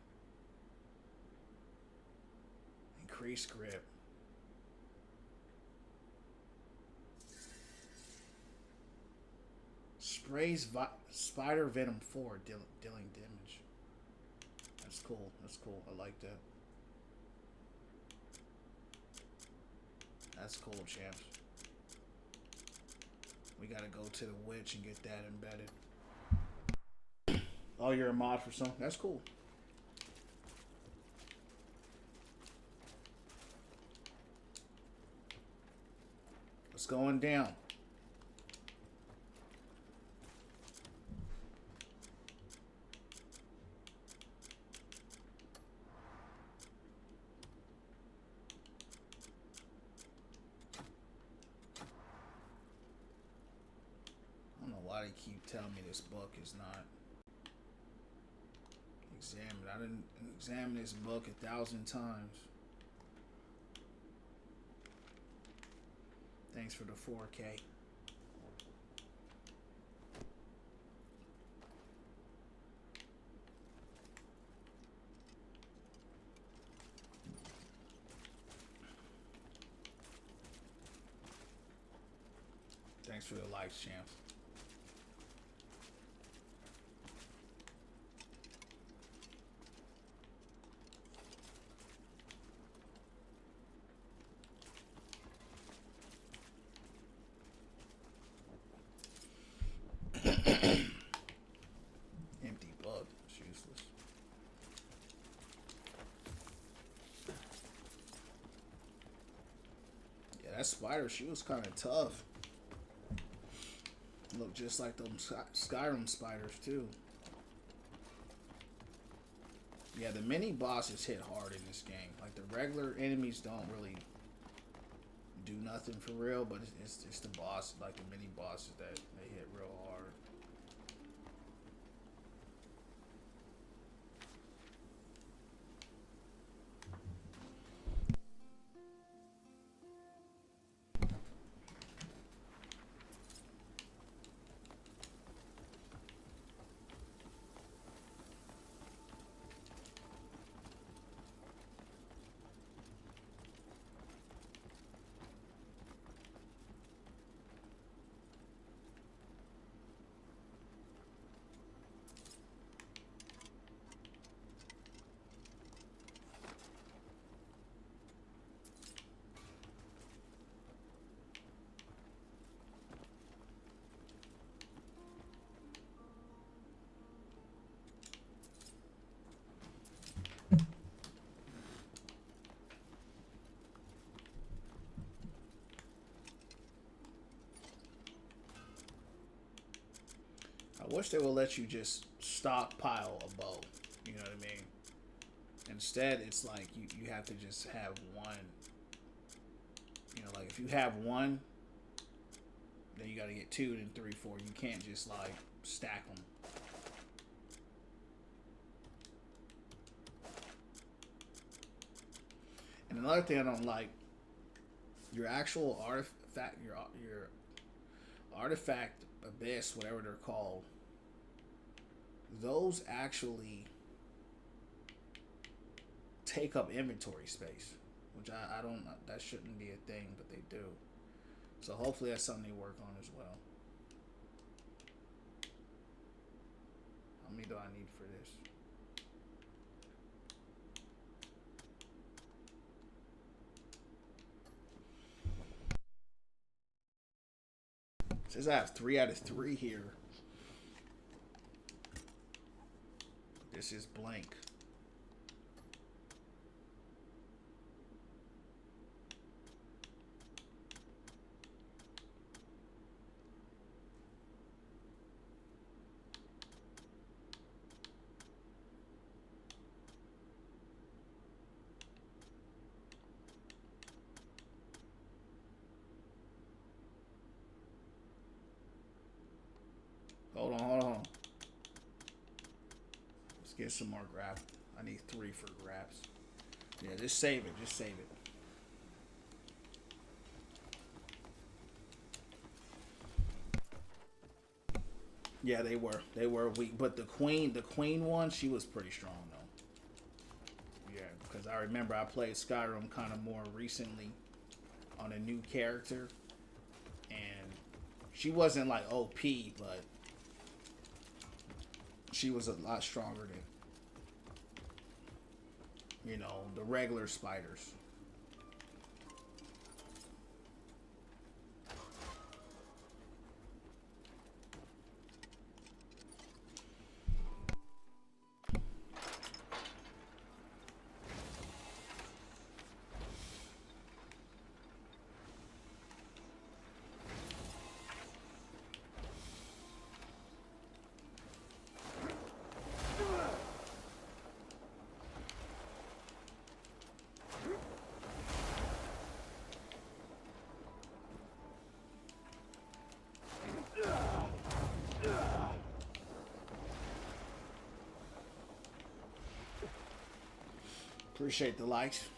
Increase grip. Sprays spider venom 4 dealing damage. That's cool. That's cool. I like that. That's cool, champs. We gotta go to the witch and get that embedded. Oh, you're a mod for something? That's cool. What's going down? I don't know why they keep telling me this book is not examined. I didn't examine this book 1,000 times. Thanks for the 4K. Thanks for the likes, champs. Empty bug. It's useless. Yeah, that spider, she was kind of tough. Look just like those Skyrim spiders, too. Yeah, the mini bosses hit hard in this game. Like, the regular enemies don't really do nothing for real, but it's the boss, like the mini bosses, that they hit real hard. I wish they would let you just stockpile a bow. You know what I mean? Instead, it's like you have to just have one. You know, like if you have one, then you got to get 2, then 3, 4. You can't just like stack them. And another thing I don't like, your actual artifact, your artifact abyss, whatever they're called, those actually take up inventory space, which I don't, that shouldn't be a thing, but they do. So hopefully that's something they work on as well. How many do I need for this? It says I have 3 out of 3 here. This is blank. Hold on. Let's get some more grab. I need 3 for grabs. Yeah, just save it. Just save it. Yeah, they were. They were weak. But the queen one, she was pretty strong though. Yeah, because I remember I played Skyrim kind of more recently on a new character, and she wasn't like OP, but she was a lot stronger than, you know, the regular spiders. Appreciate the likes.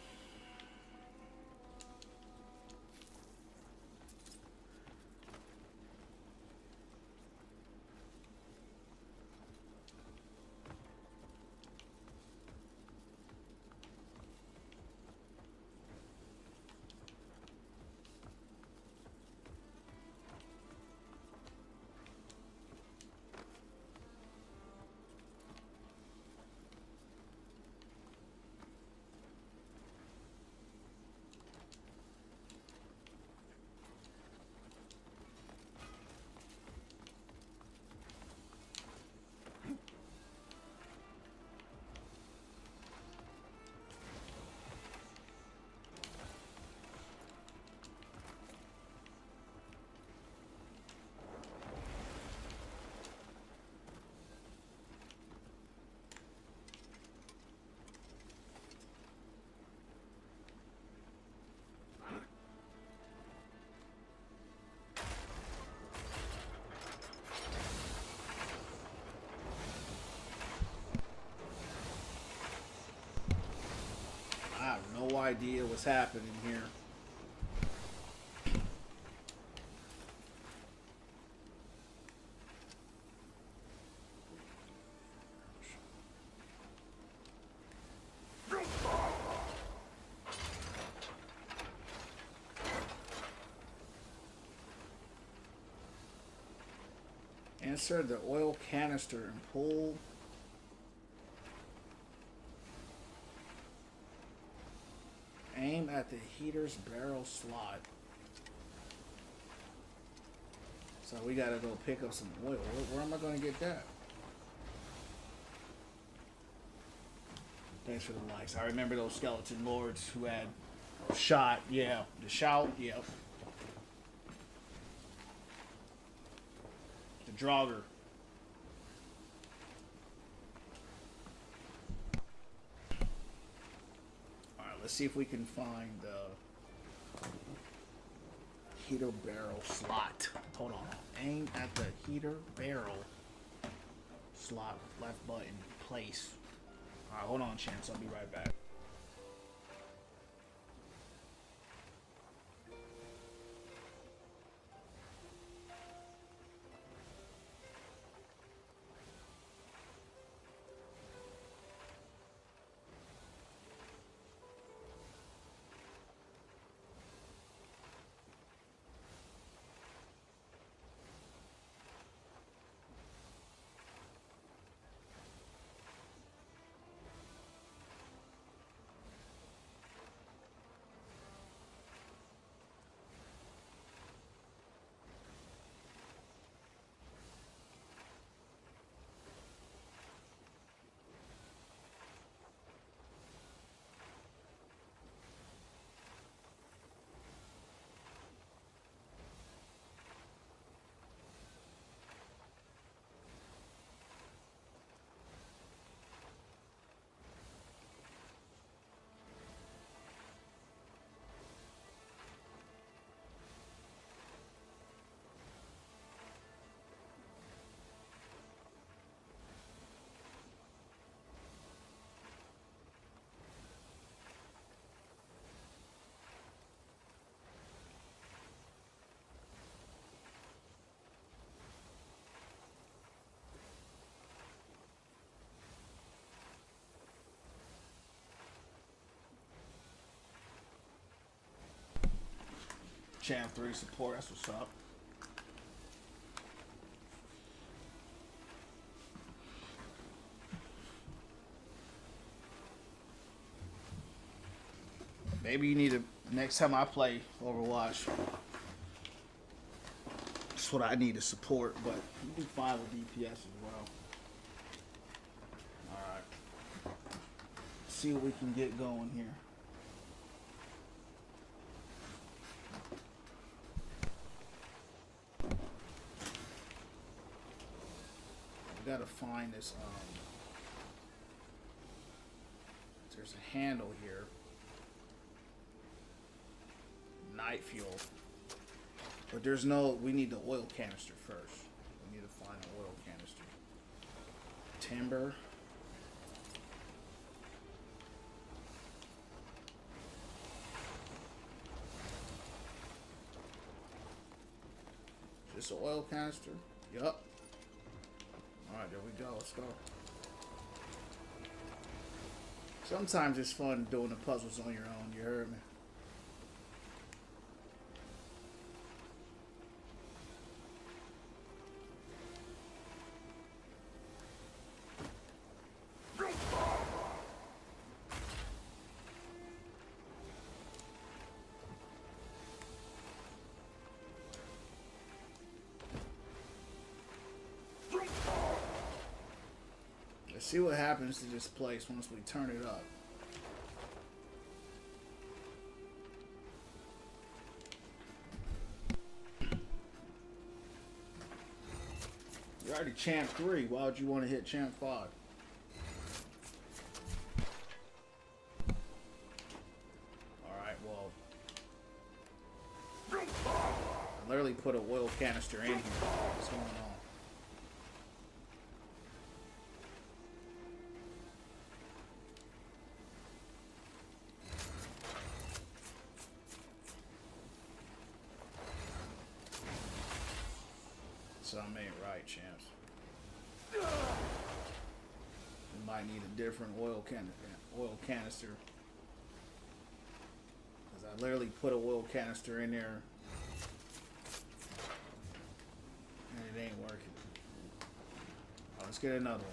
idea what's happening here. Insert the oil canister and pull. Aim at the heater's barrel slot. So we gotta go pick up some oil. Where am I gonna get that? Thanks for the likes. I remember those skeleton lords who had shot. Yeah, the shout. Yep. Draugr. Alright, let's see if we can find the heater barrel slot. Hold on. Aim at the heater barrel slot. Left button. Place. Alright, hold on, Chance. I'll be right back. Champ 3 support, that's what's up. Maybe you need to, next time I play Overwatch, that's what I need to support, but you do fine with DPS as well. Alright. See what we can get going here. Gotta find this, there's a handle here. Night fuel. But there's no, we need the oil canister first. We need to find the oil canister. Timber. Is this an oil canister? Yup. Alright, there we go. Let's go. Sometimes it's fun doing the puzzles on your own. You heard me? See what happens to this place once we turn it up. You're already champ 3. Why would you want to hit champ 5? Alright, well. I literally put an oil canister in here. What's going on? Something ain't right, champs. We might need a different oil canister. Because I literally put an oil canister in there and it ain't working. Oh, let's get another one.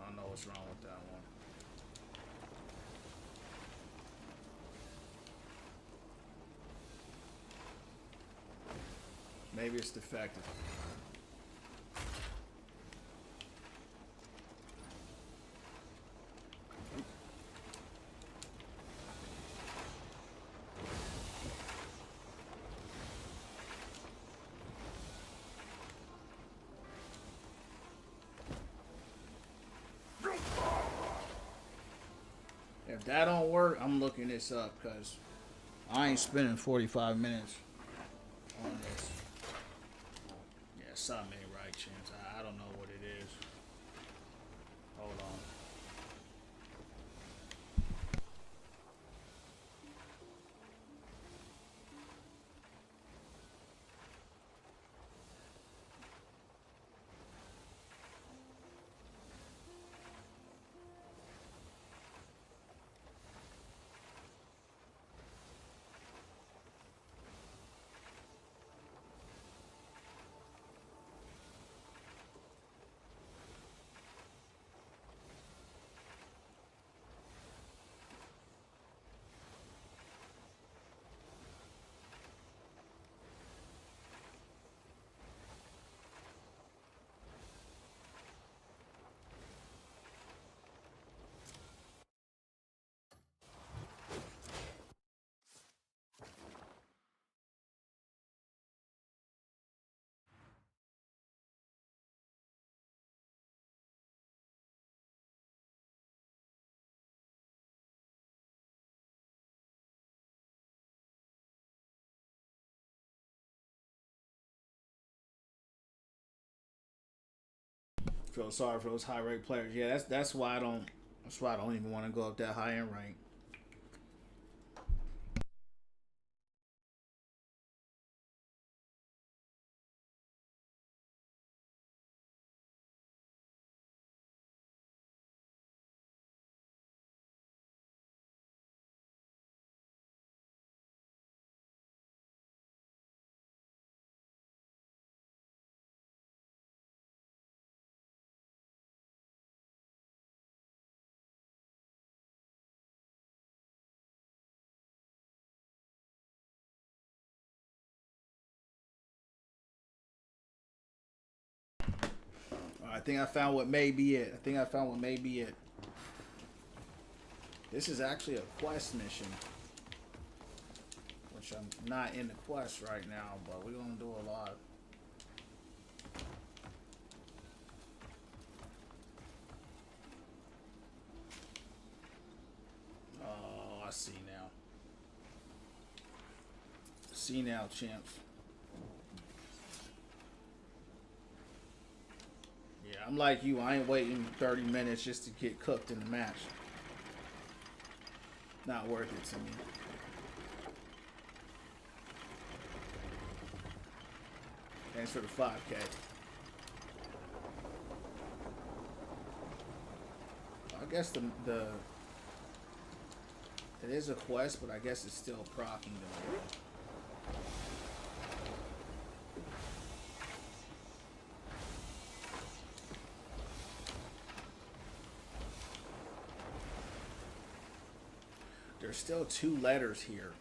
I don't know what's wrong with that one. Maybe it's defective. If that don't work, I'm looking this up because I ain't spending 45 minutes on this. Yeah, something ain't right, Chance. I don't know what it is. Hold on. Feel sorry for those high rank players. Yeah, that's why I don't. That's why I don't even want to go up that high in rank. I think I found what may be it. This is actually a quest mission, which I'm not in the quest right now, but we're gonna do a lot. Oh, I see now. See now, champs. Yeah, I'm like you. I ain't waiting 30 minutes just to get cooked in the match. Not worth it to me. Thanks for the 5K. I guess the it is a quest, but I guess it's still proccing them. There's still 2 letters here.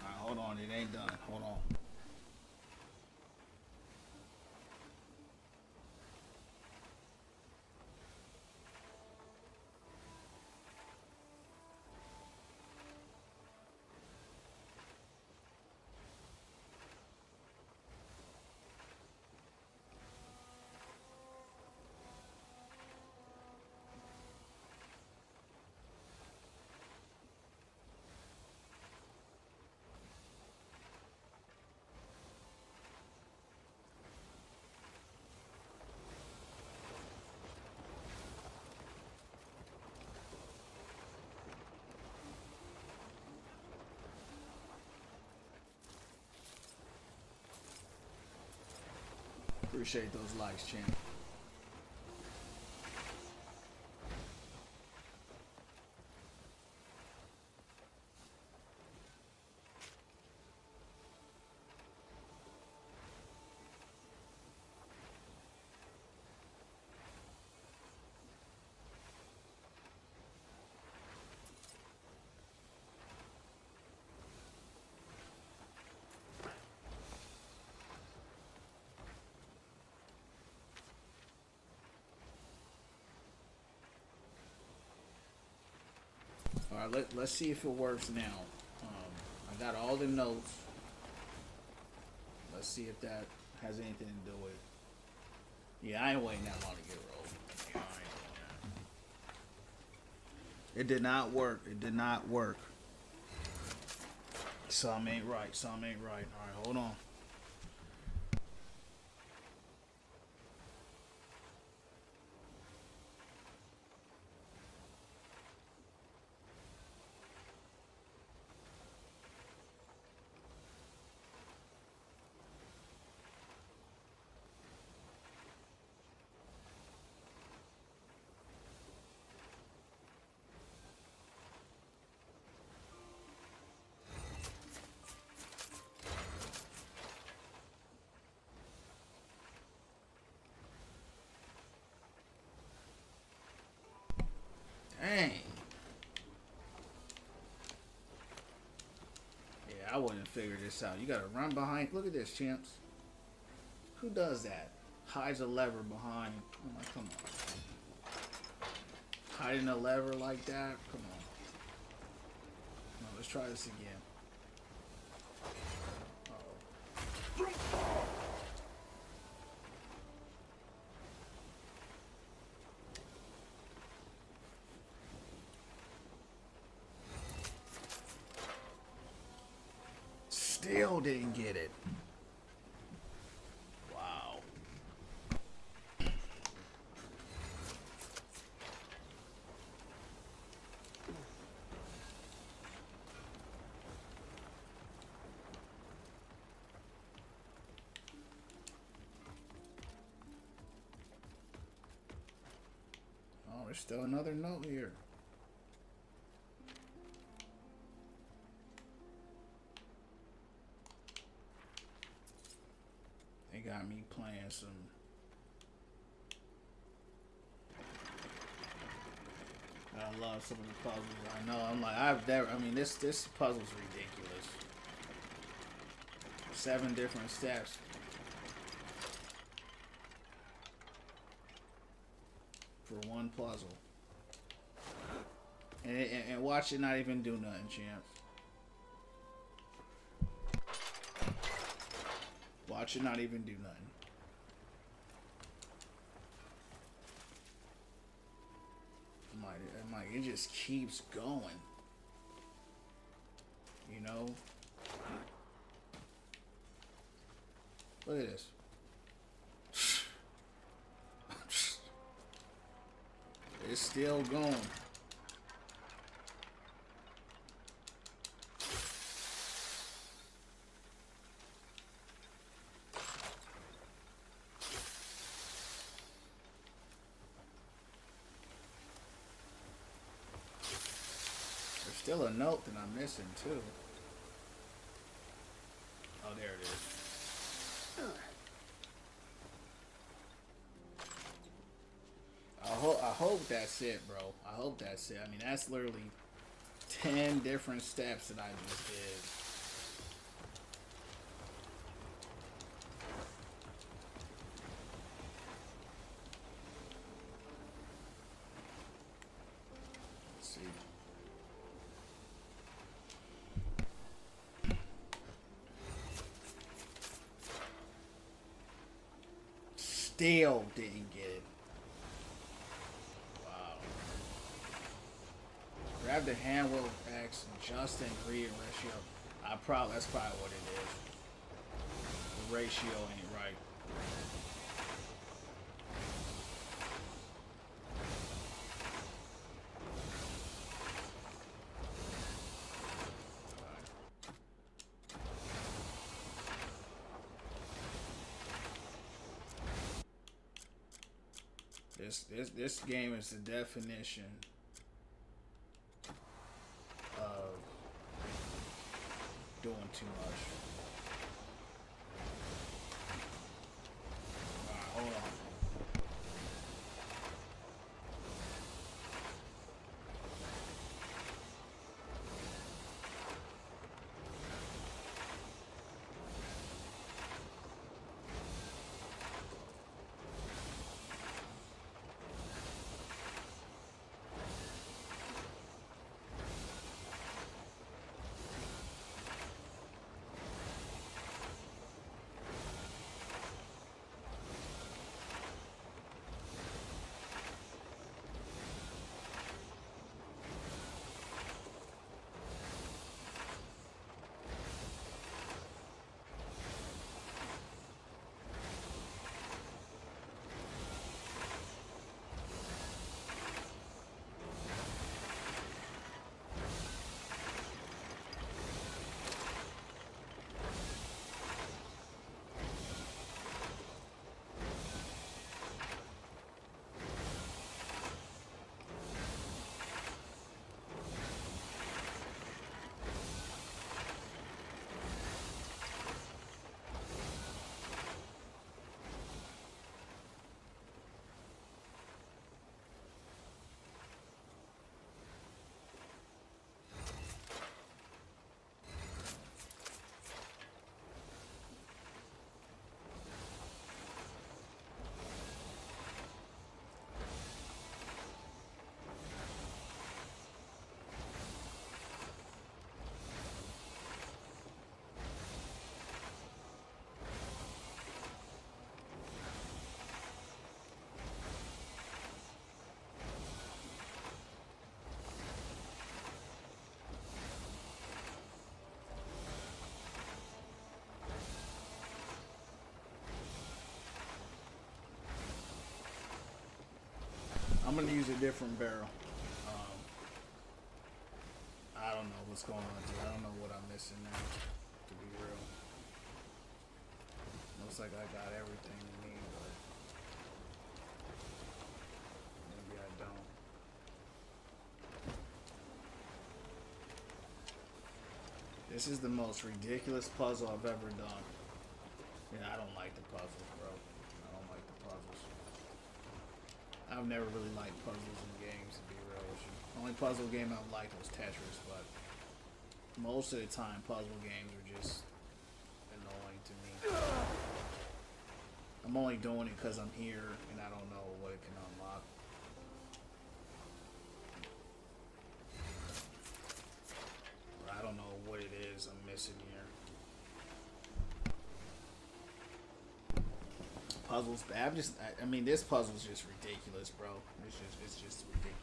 Alright, hold on. It ain't done. Hold on. Appreciate those likes, champ. All right, let's see if it works now. I got all the notes. Let's see if that has anything to do with it. Yeah, I ain't waiting that long to get rolled. Yeah, I ain't doing that. It did not work. It did not work. Some ain't right. Some ain't right. All right, hold on. Dang. Yeah, I wouldn't figure this out. You gotta run behind. Look at this, champs. Who does that? Hides a lever behind. I'm like, come on. Hiding a lever like that? Come on. No, let's try this again. Still didn't get it. Wow. Oh, there's still another note here. They got me playing some. I love some of the puzzles. I know. I'm like, I've never. I mean, this puzzle's ridiculous. 7 different steps. For one puzzle. And watch it not even do nothing, champ. Watch it not even do nothing. I'm like, it just keeps going. You know? Look at this. It's still going. Still a note that I'm missing too. Oh, there it is. I hope that's it, bro. I hope that's it. I mean, that's literally 10 different steps that I just did. Let's see. Still didn't get it. Wow. Grab the hand wheel X, adjust the ingredient ratio. That's probably what it is. The ratio ain't right. This game is the definition of doing too much. Alright, hold on. I'm gonna use a different barrel. I don't know what's going on, dude. I don't know what I'm missing now, to be real. Looks like I got everything we need, but maybe I don't. This is the most ridiculous puzzle I've ever done. Yeah, I don't like the puzzles, bro. I don't like the puzzles. I've never really liked puzzles in games, to be real with you. The only puzzle game I've liked was Tetris, but most of the time puzzle games are just annoying to me. I'm only doing it because I'm here and I don't know what it can unlock. I don't know what it is I'm missing here. Puzzles, but I mean, this puzzle's just ridiculous, bro. It's just ridiculous.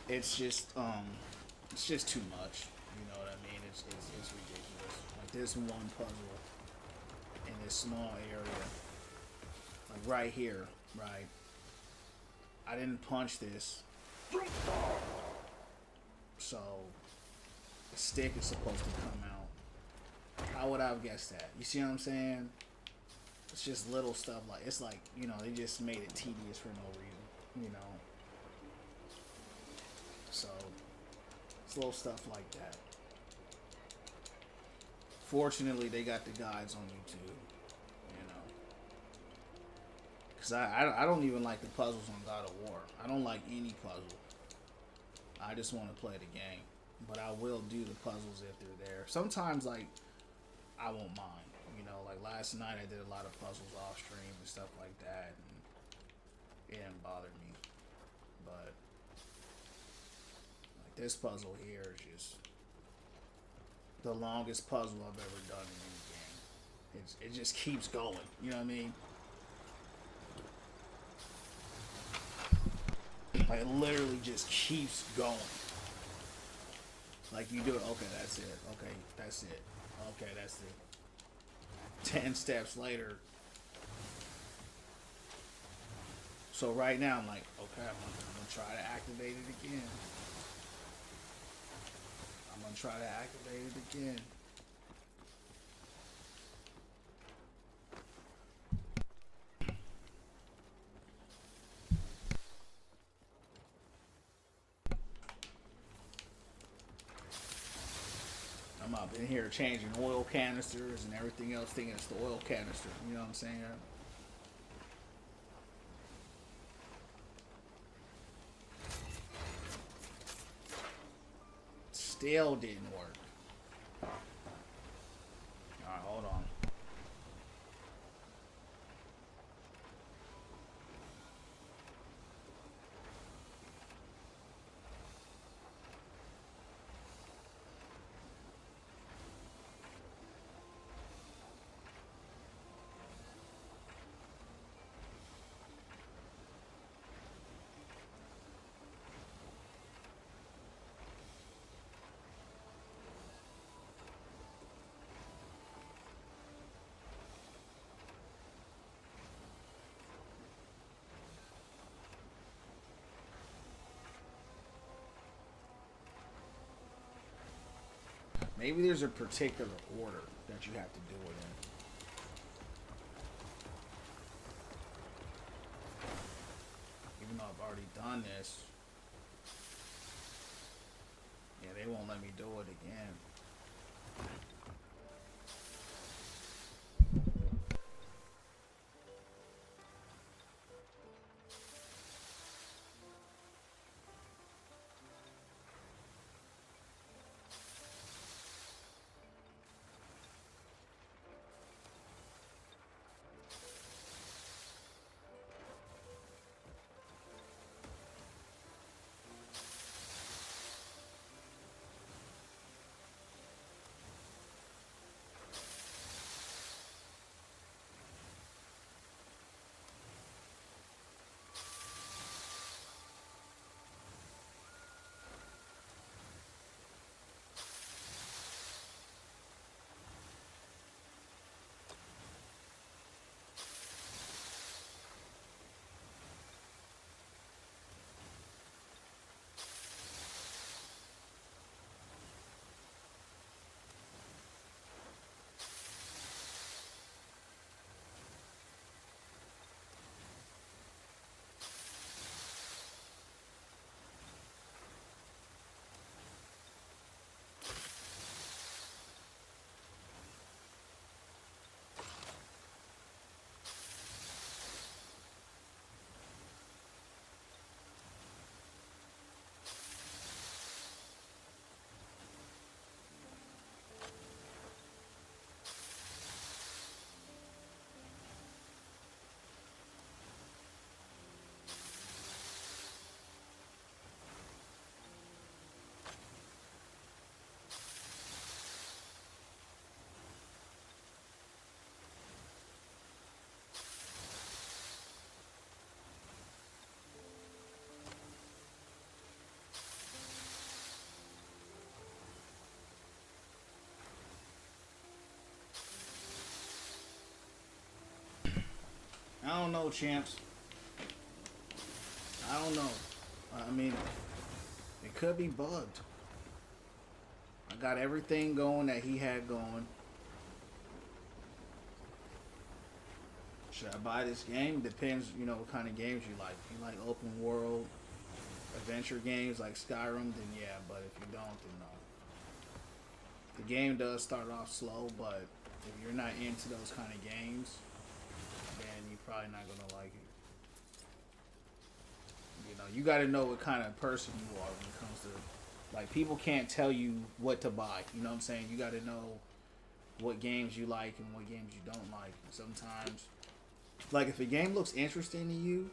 It's just too much. You know what I mean? It's ridiculous. Like this one puzzle in this small area, like right here, right? I didn't punch this, so the stick is supposed to come out. How would I have guessed that? You see what I'm saying? It's just little stuff like it's like, you know, they just made it tedious for no reason, you know. So it's little stuff like that. Fortunately, they got the guides on YouTube, you know. Cause I don't even like the puzzles on God of War. I don't like any puzzle. I just want to play the game, but I will do the puzzles if they're there. Sometimes, like, I won't mind. You know, like last night I did a lot of puzzles off stream and stuff like that, and it didn't bother me. But like this puzzle here is just the longest puzzle I've ever done in any game. It just keeps going. You know what I mean? Like it literally just keeps going. Like you do it, okay, that's it. Okay, that's it. Okay, that's it. 10 steps later. So right now I'm like, okay, I'm gonna try to activate it again. I'm gonna try to activate it again. I'm up in here changing oil canisters and everything else, thinking it's the oil canister. You know what I'm saying? Still didn't work. Alright, hold on. Maybe there's a particular order that you have to do it in. Even though I've already done this. Yeah, they won't let me do it again. I don't know, champs. I don't know. I mean, it could be bugged. I got everything going that he had going. Should I buy this game? Depends, you know, what kind of games you like. If you like open world adventure games like Skyrim, then yeah. But if you don't, then no. The game does start off slow, but if you're not into those kind of games, then you're probably not gonna like it. You know, you got to know what kind of person you are when it comes to, like, people can't tell you what to buy. You know what I'm saying? You got to know what games you like and what games you don't like. Sometimes, like, if a game looks interesting to you,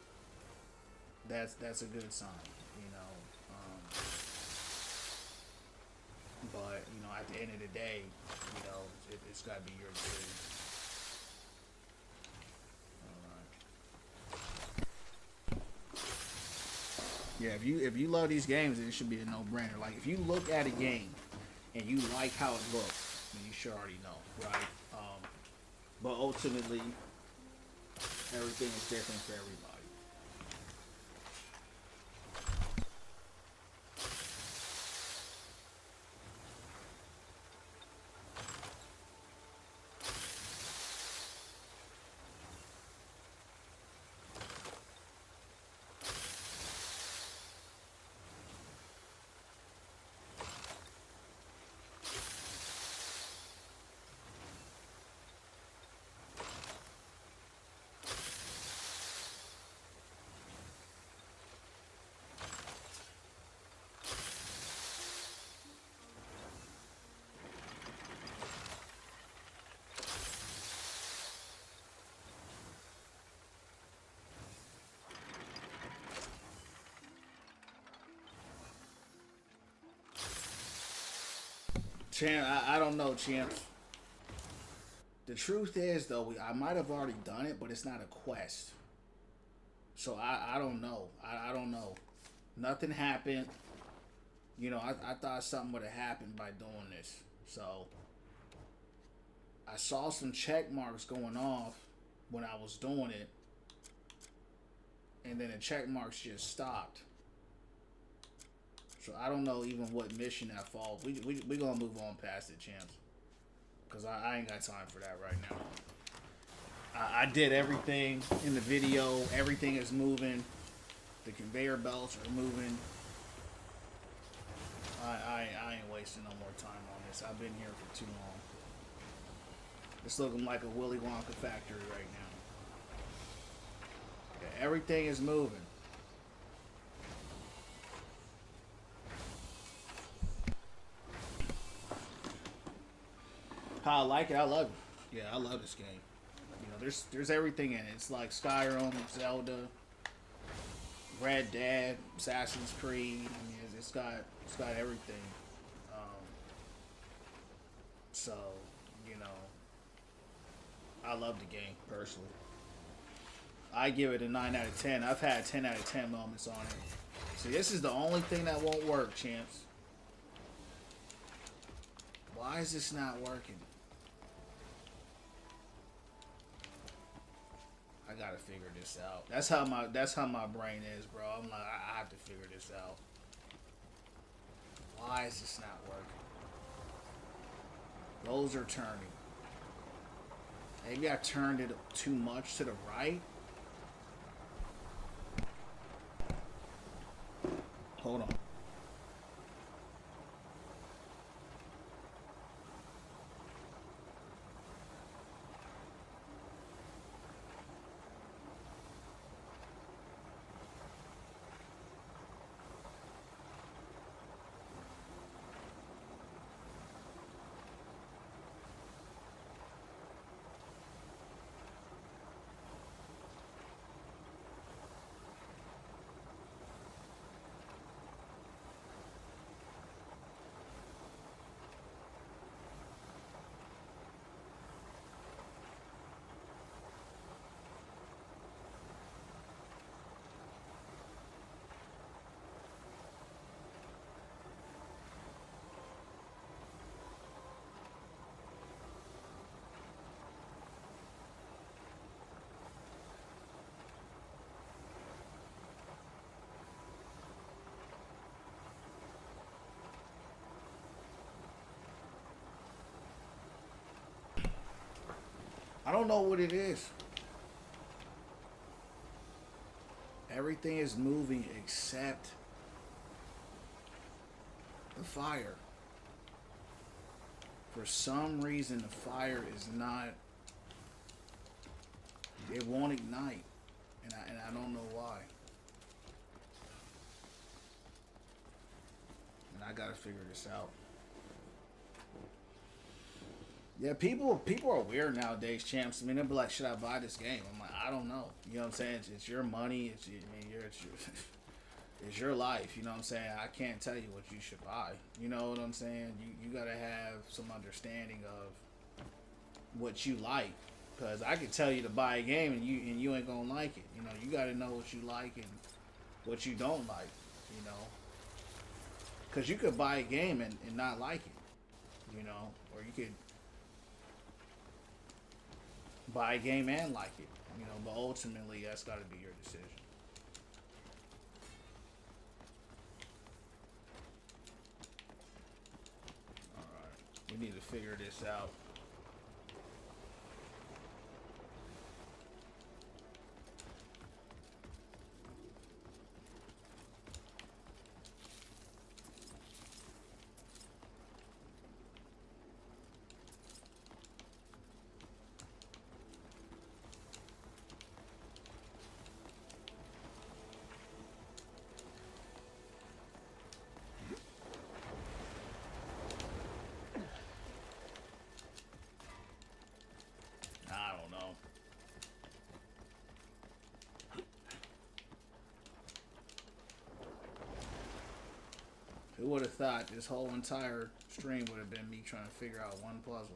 that's a good sign. You know, but you know, at the end of the day, you know, it's got to be your decision. Yeah, if you love these games, then it should be a no-brainer. Like if you look at a game and you like how it looks, then you should already know, right? But ultimately, everything is different for everybody. Champ, I don't know, champs. The truth is, though, I might have already done it, but it's not a quest. So I don't know. I don't know. Nothing happened. You know, I thought something would have happened by doing this. So I saw some check marks going off when I was doing it. And then the check marks just stopped. So I don't know even what mission that falls. We gonna move on past it, champs. Cause I ain't got time for that right now. I did everything in the video. Everything is moving. The conveyor belts are moving. I ain't wasting no more time on this. I've been here for too long. It's looking like a Willy Wonka factory right now. Yeah, everything is moving. How I like it, I love it. Yeah, I love this game. You know, there's everything in it. It's like Skyrim, Zelda, Red Dead, Assassin's Creed. I mean, it's got everything. So, you know, I love the game personally. I give it a 9 out of 10. I've had 10 out of 10 moments on it. See, this is the only thing that won't work, champs. Why is this not working? I gotta figure this out. That's how my brain is, bro. I'm like, I have to figure this out. Why is this not working? Those are turning. Maybe I turned it too much to the right. Hold on. I don't know what it is. Everything is moving except the fire. For some reason, the fire is not... It won't ignite. And I don't know why. And I gotta figure this out. Yeah, people are weird nowadays, champs. I mean, they'll be like, "Should I buy this game?" I'm like, "I don't know." You know what I'm saying? It's your money. It's your life. You know what I'm saying? I can't tell you what you should buy. You know what I'm saying? You gotta have some understanding of what you like, because I could tell you to buy a game and you ain't gonna like it. You know, you gotta know what you like and what you don't like. you know. Because you could buy a game and not like it, you know, or you could buy a game and like it, you know, but ultimately that's got to be your decision. Alright, we need to figure this out. I don't know. Who would have thought this whole entire stream would have been me trying to figure out one puzzle?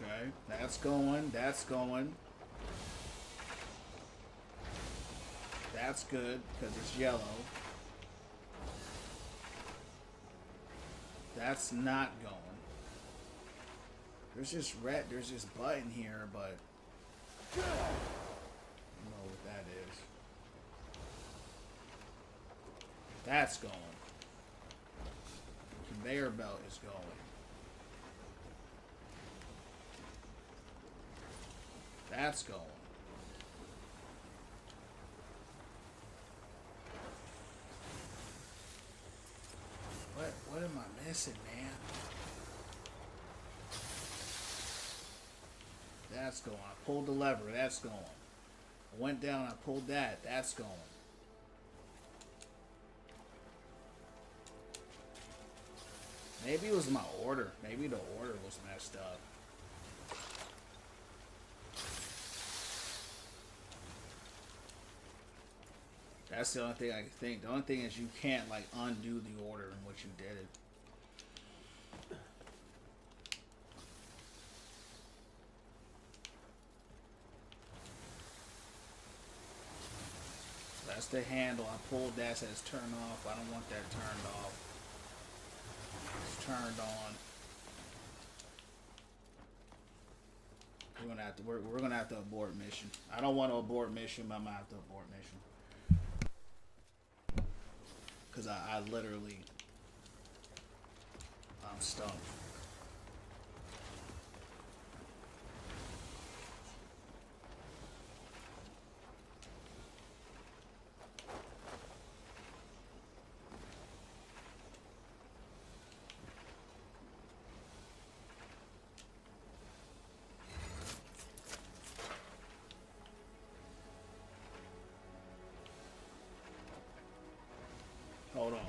Okay, that's going, that's going. That's good, because it's yellow. That's not going. There's this red, there's this button here, but I don't know what that is. That's going. Conveyor belt is going. That's going. What am I missing, man? That's going. I pulled the lever. That's going. I went down. I pulled that. That's going. Maybe it was my order. Maybe the order was messed up. That's the only thing I can think. The only thing is you can't like undo the order in which you did it. So that's the handle. I pulled that, says turn off. I don't want that turned off. It's turned on. We're gonna have to abort mission. I don't want to abort mission, but I'm gonna have to abort mission. Because I literally, I'm stumped. Hold on.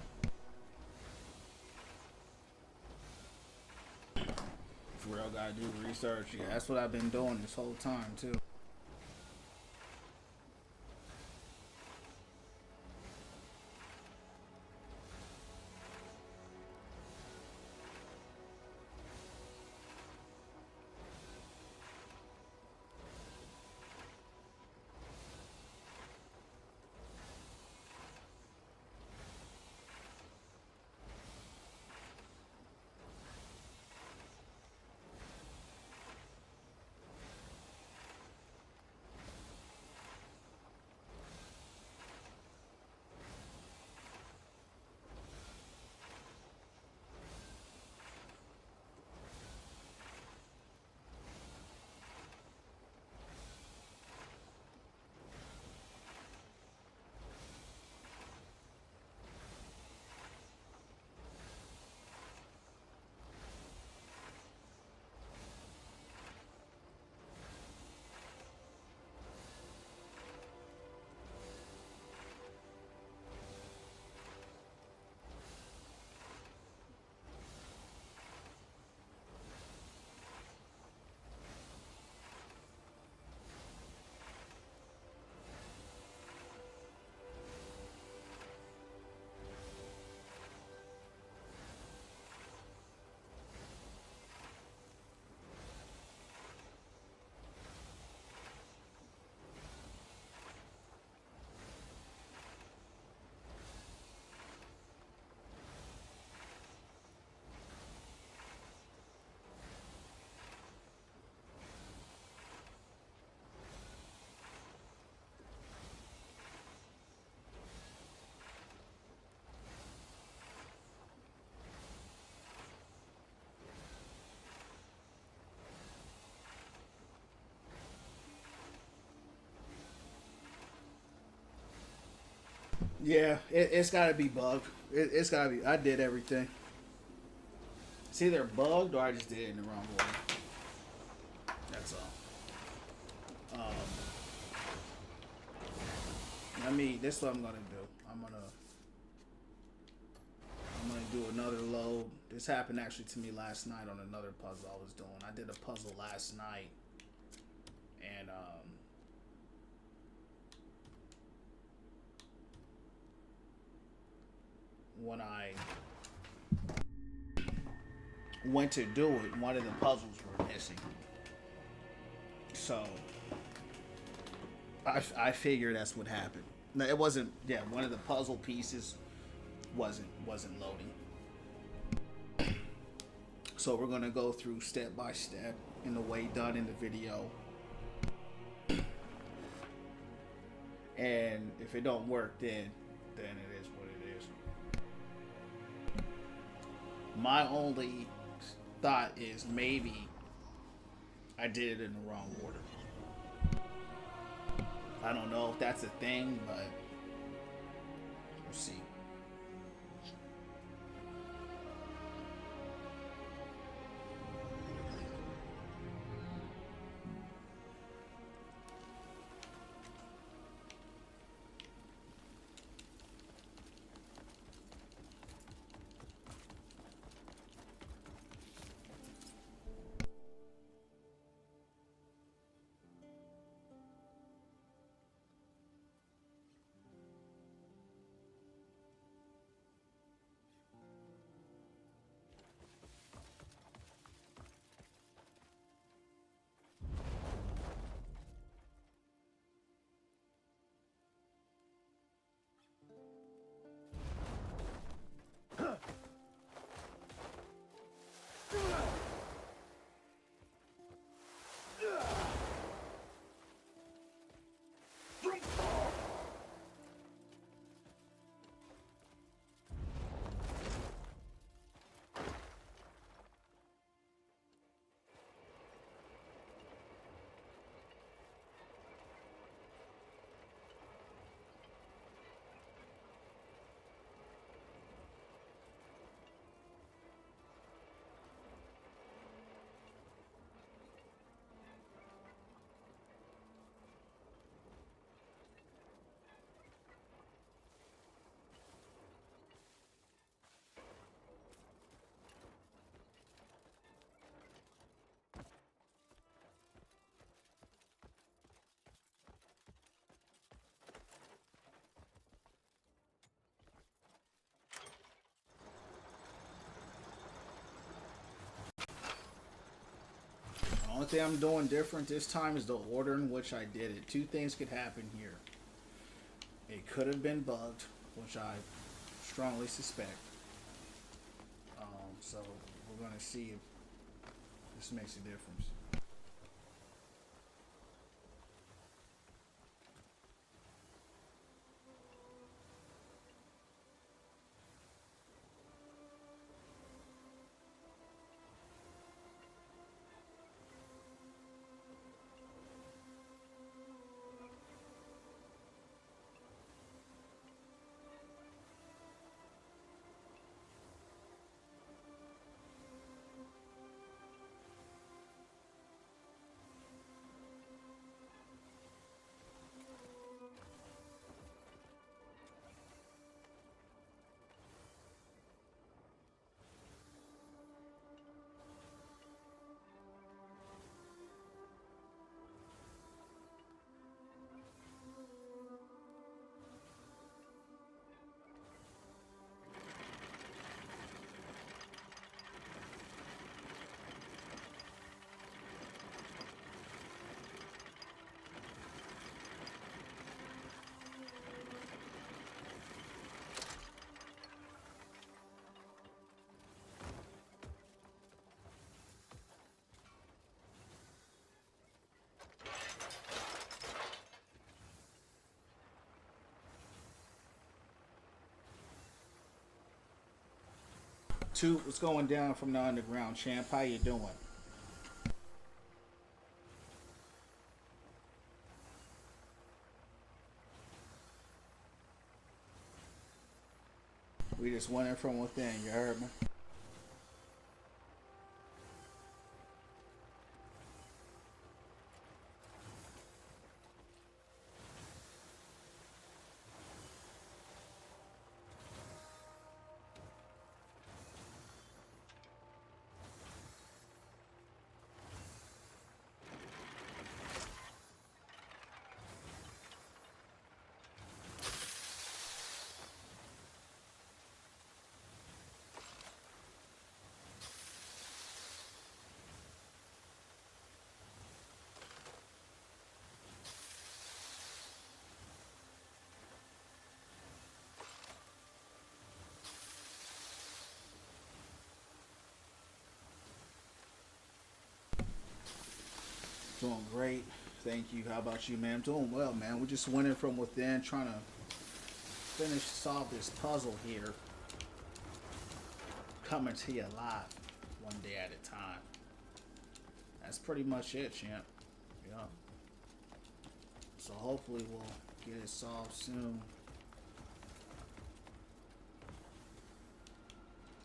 For real, gotta do research. Yeah, that's what I've been doing this whole time too. Yeah, it's got to be bugged. It's got to be. I did everything. It's either bugged or I just did it in the wrong way. That's all. This is what I'm gonna do. I'm gonna do another load. This happened actually to me last night on another puzzle I was doing. I did a puzzle last night, and when I went to do it, one of the puzzles were missing. So I figured that's what happened. No, it wasn't. Yeah, one of the puzzle pieces wasn't loading. So we're gonna go through step by step in the way done in the video. And if it don't work, then it is what it is. My only thought is maybe I did it in the wrong order. I don't know if that's a thing, but we'll see. The only thing I'm doing different this time is the order in which I did it. Two things could happen here. It could have been bugged, which I strongly suspect. So we're going to see if this makes a difference. Two, what's going down from the underground, champ? How you doing? just winning from within. You heard me? Doing great. Thank you. How about you, man? I'm doing well, man. We're just winning from within, trying to solve this puzzle here. Coming to you live, one day at a time. That's pretty much it, champ. Yeah. So hopefully we'll get it solved soon.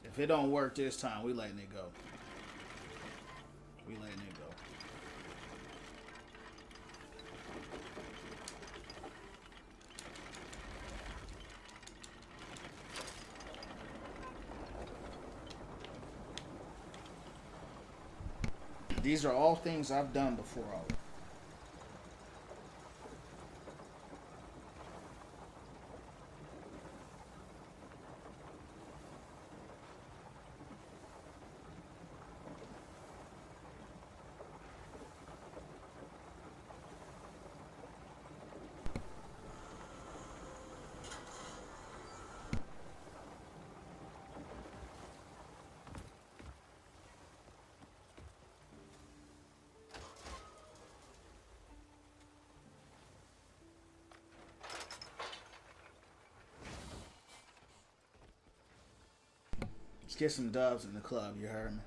If it don't work this time, we letting it go. We letting it go. These are all things I've done before. Let's get some dubs in the club, you heard me?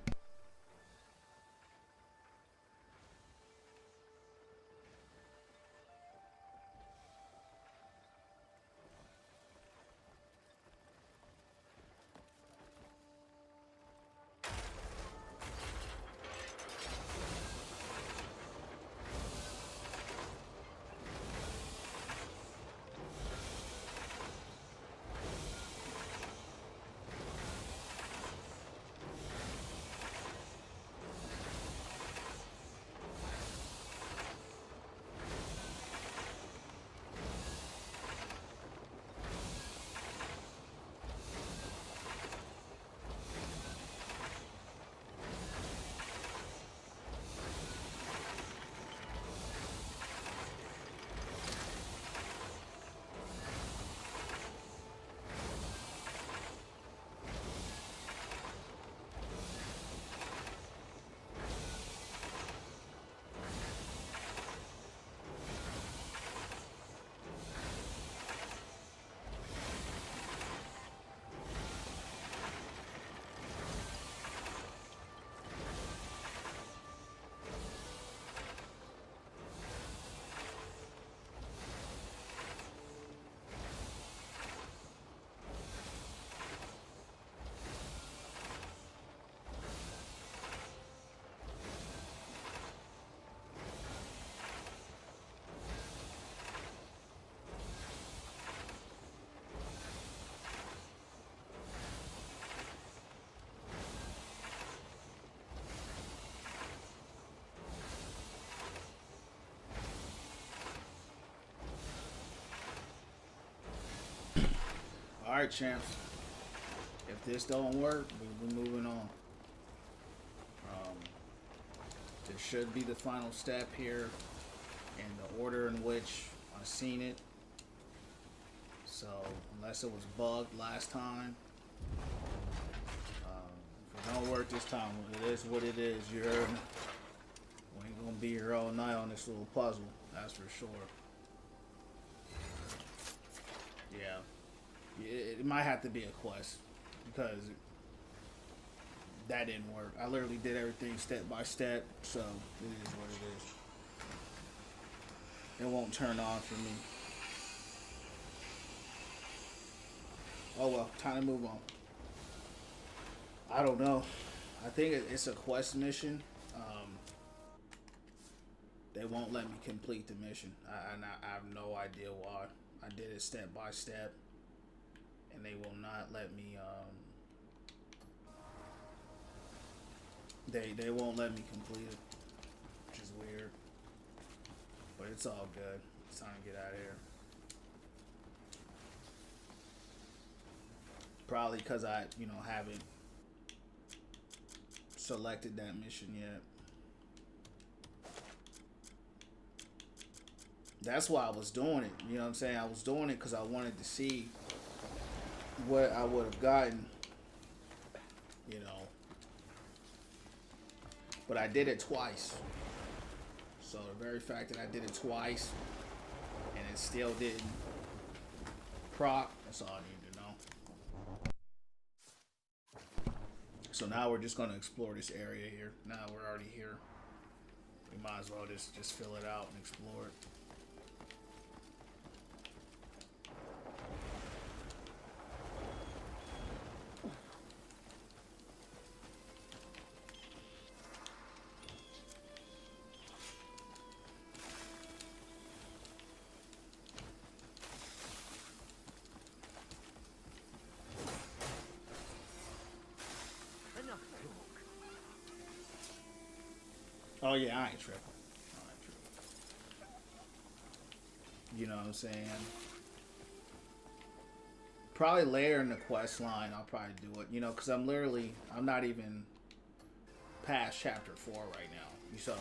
Alright, champs. If this don't work, we're moving on. This should be the final step here in the order in which I've seen it. So, unless it was bugged last time, if it don't work this time, it is what it is, you heard me? We ain't gonna be here all night on this little puzzle, that's for sure. Yeah. It might have to be a quest, because that didn't work. I literally did everything step by step, so it is what it is. It won't turn on for me. Oh well, time to move on. I don't know. I think it's a quest mission. They won't let me complete the mission. I have no idea why. I did it step by step, and they will not let me. They won't let me complete it, which is weird. But it's all good. It's time to get out of here. Probably because I, haven't selected that mission yet. That's why I was doing it. You know what I'm saying? I was doing it because I wanted to see what I would have gotten. But I did it twice. So the very fact that I did it twice and it still didn't proc, that's all I need to know. So now we're just going to explore this area here. Now we're already here. We might as well just fill it out and explore it. Oh yeah, I ain't tripping. You know what I'm saying? Probably later in the quest line, I'll probably do it. Because I'm not even past chapter 4 right now. So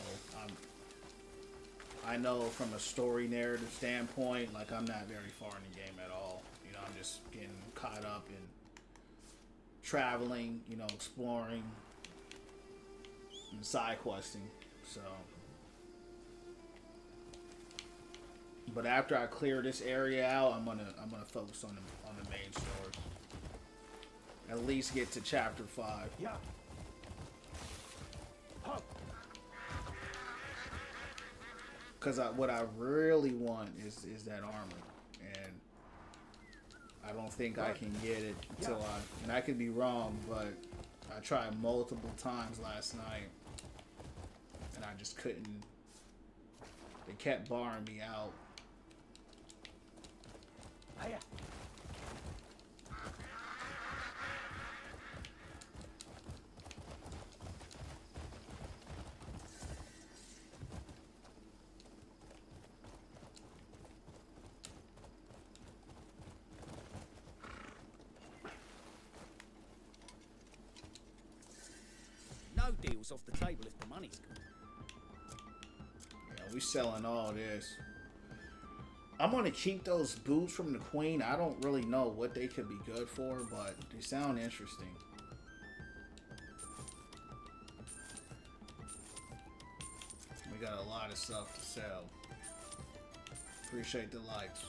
I know from a story narrative standpoint, like I'm not very far in the game at all. I'm just getting caught up in traveling, exploring and side questing. So, but after I clear this area out, I'm gonna focus on the main story. At least get to chapter 5. Yeah. Cause what I really want is that armor, and I don't think I can get it until and I could be wrong, but I tried multiple times last night. And I just couldn't. They kept barring me out. Hiya. No deal's off the table if the money's good. We selling all this. I'm gonna keep those boots from the queen. I don't really know what they could be good for, but they sound interesting. We got a lot of stuff to sell. Appreciate the likes.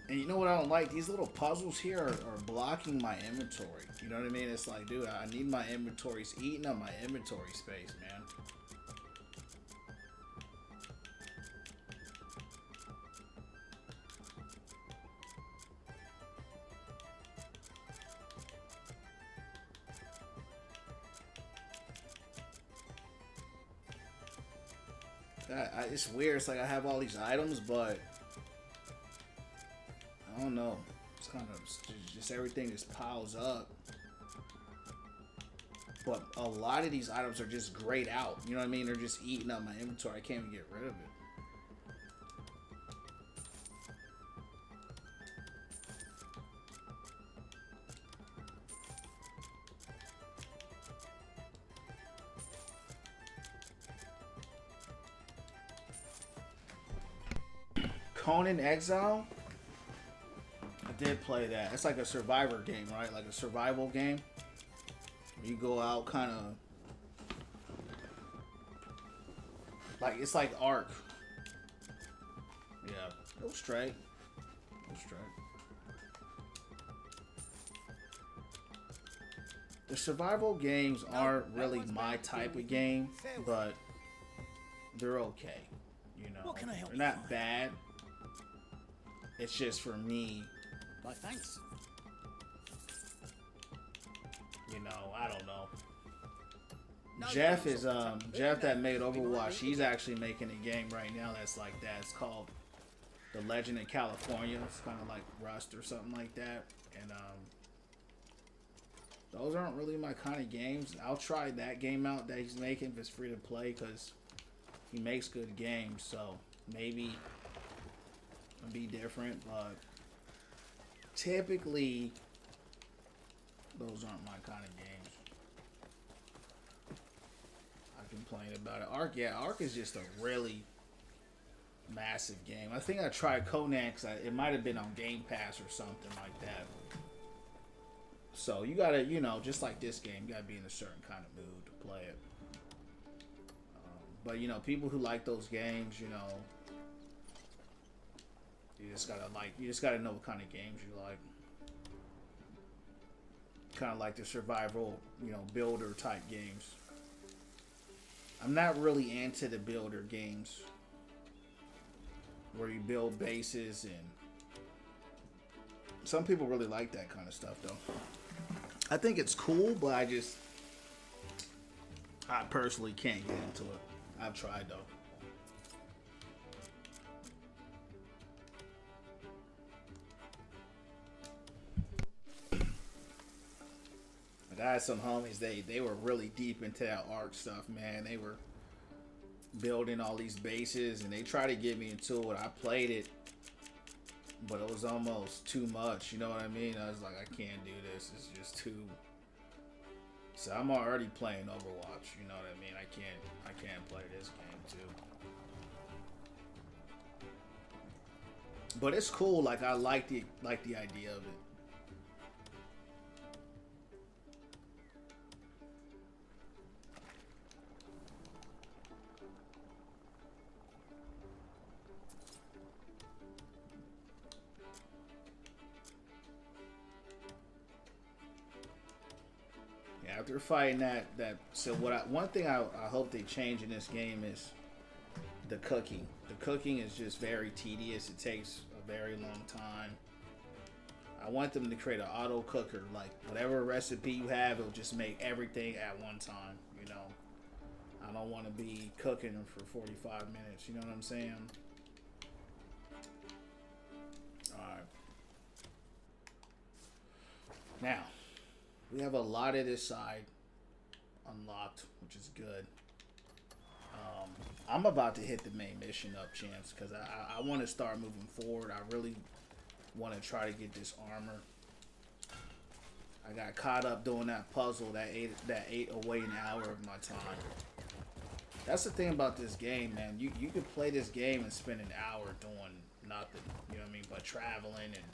And you know what I don't like? These little puzzles here are blocking my inventory. You know what I mean? It's like, dude, I need my inventory. It's eating up my inventory space, man. It's weird. It's like I have all these items, but I don't know. It's kind of just everything just piles up. But a lot of these items are just grayed out. You know what I mean? They're just eating up my inventory. I can't even get rid of it. Conan Exile? I did play that. It's like a survivor game, right? Like a survival game. You go out kind of... like, it's like Ark. Yeah. Go straight. Go straight. The survival games aren't really my type of game, but they're okay. You know, What can I help they're you not find? bad. It's just for me, Why, thanks. you know, I don't know. No, Jeff no, is no, Jeff that made no, no, Overwatch. no, He's no. actually making a game right now that's like that. It's called The Legend of California. It's kind of like Rust or something like that. And those aren't really my kind of games. I'll try that game out that he's making if it's free to play because he makes good games. So maybe it'll be different, but typically those aren't my kind of games. I complain about it. Ark, yeah, Ark is just a really massive game. I think I tried Conan because it might have been on Game Pass or something like that. So you gotta, you know, just like this game, you gotta be in a certain kind of mood to play it. But you know, people who like those games, you know, you just gotta know what kind of games you like. Kind of like the survival, you know, builder type games. I'm not really into the builder games where you build bases, and some people really like that kind of stuff though. I think it's cool, but I personally can't get into it. I've tried though. Like, I had some homies, they were really deep into that Ark stuff, man. They were building all these bases, and they tried to get me into it. I played it, but it was almost too much. You know what I mean? I was like, I can't do this. It's just too. So I'm already playing Overwatch. You know what I mean? I can't play this game too. But it's cool. Like, I like the idea of it. After fighting that, so one thing I hope they change in this game is the cooking. The cooking is just very tedious. It takes a very long time. I want them to create an auto cooker, like whatever recipe you have, it'll just make everything at one time. You know, I don't want to be cooking for 45 minutes. You know what I'm saying? All right. Now, we have a lot of this side unlocked, which is good. I'm about to hit the main mission up, Chance, because I want to start moving forward. I really want to try to get this armor. I got caught up doing that puzzle that ate away an hour of my time. That's the thing about this game, man. You could play this game and spend an hour doing nothing. You know what I mean? But traveling and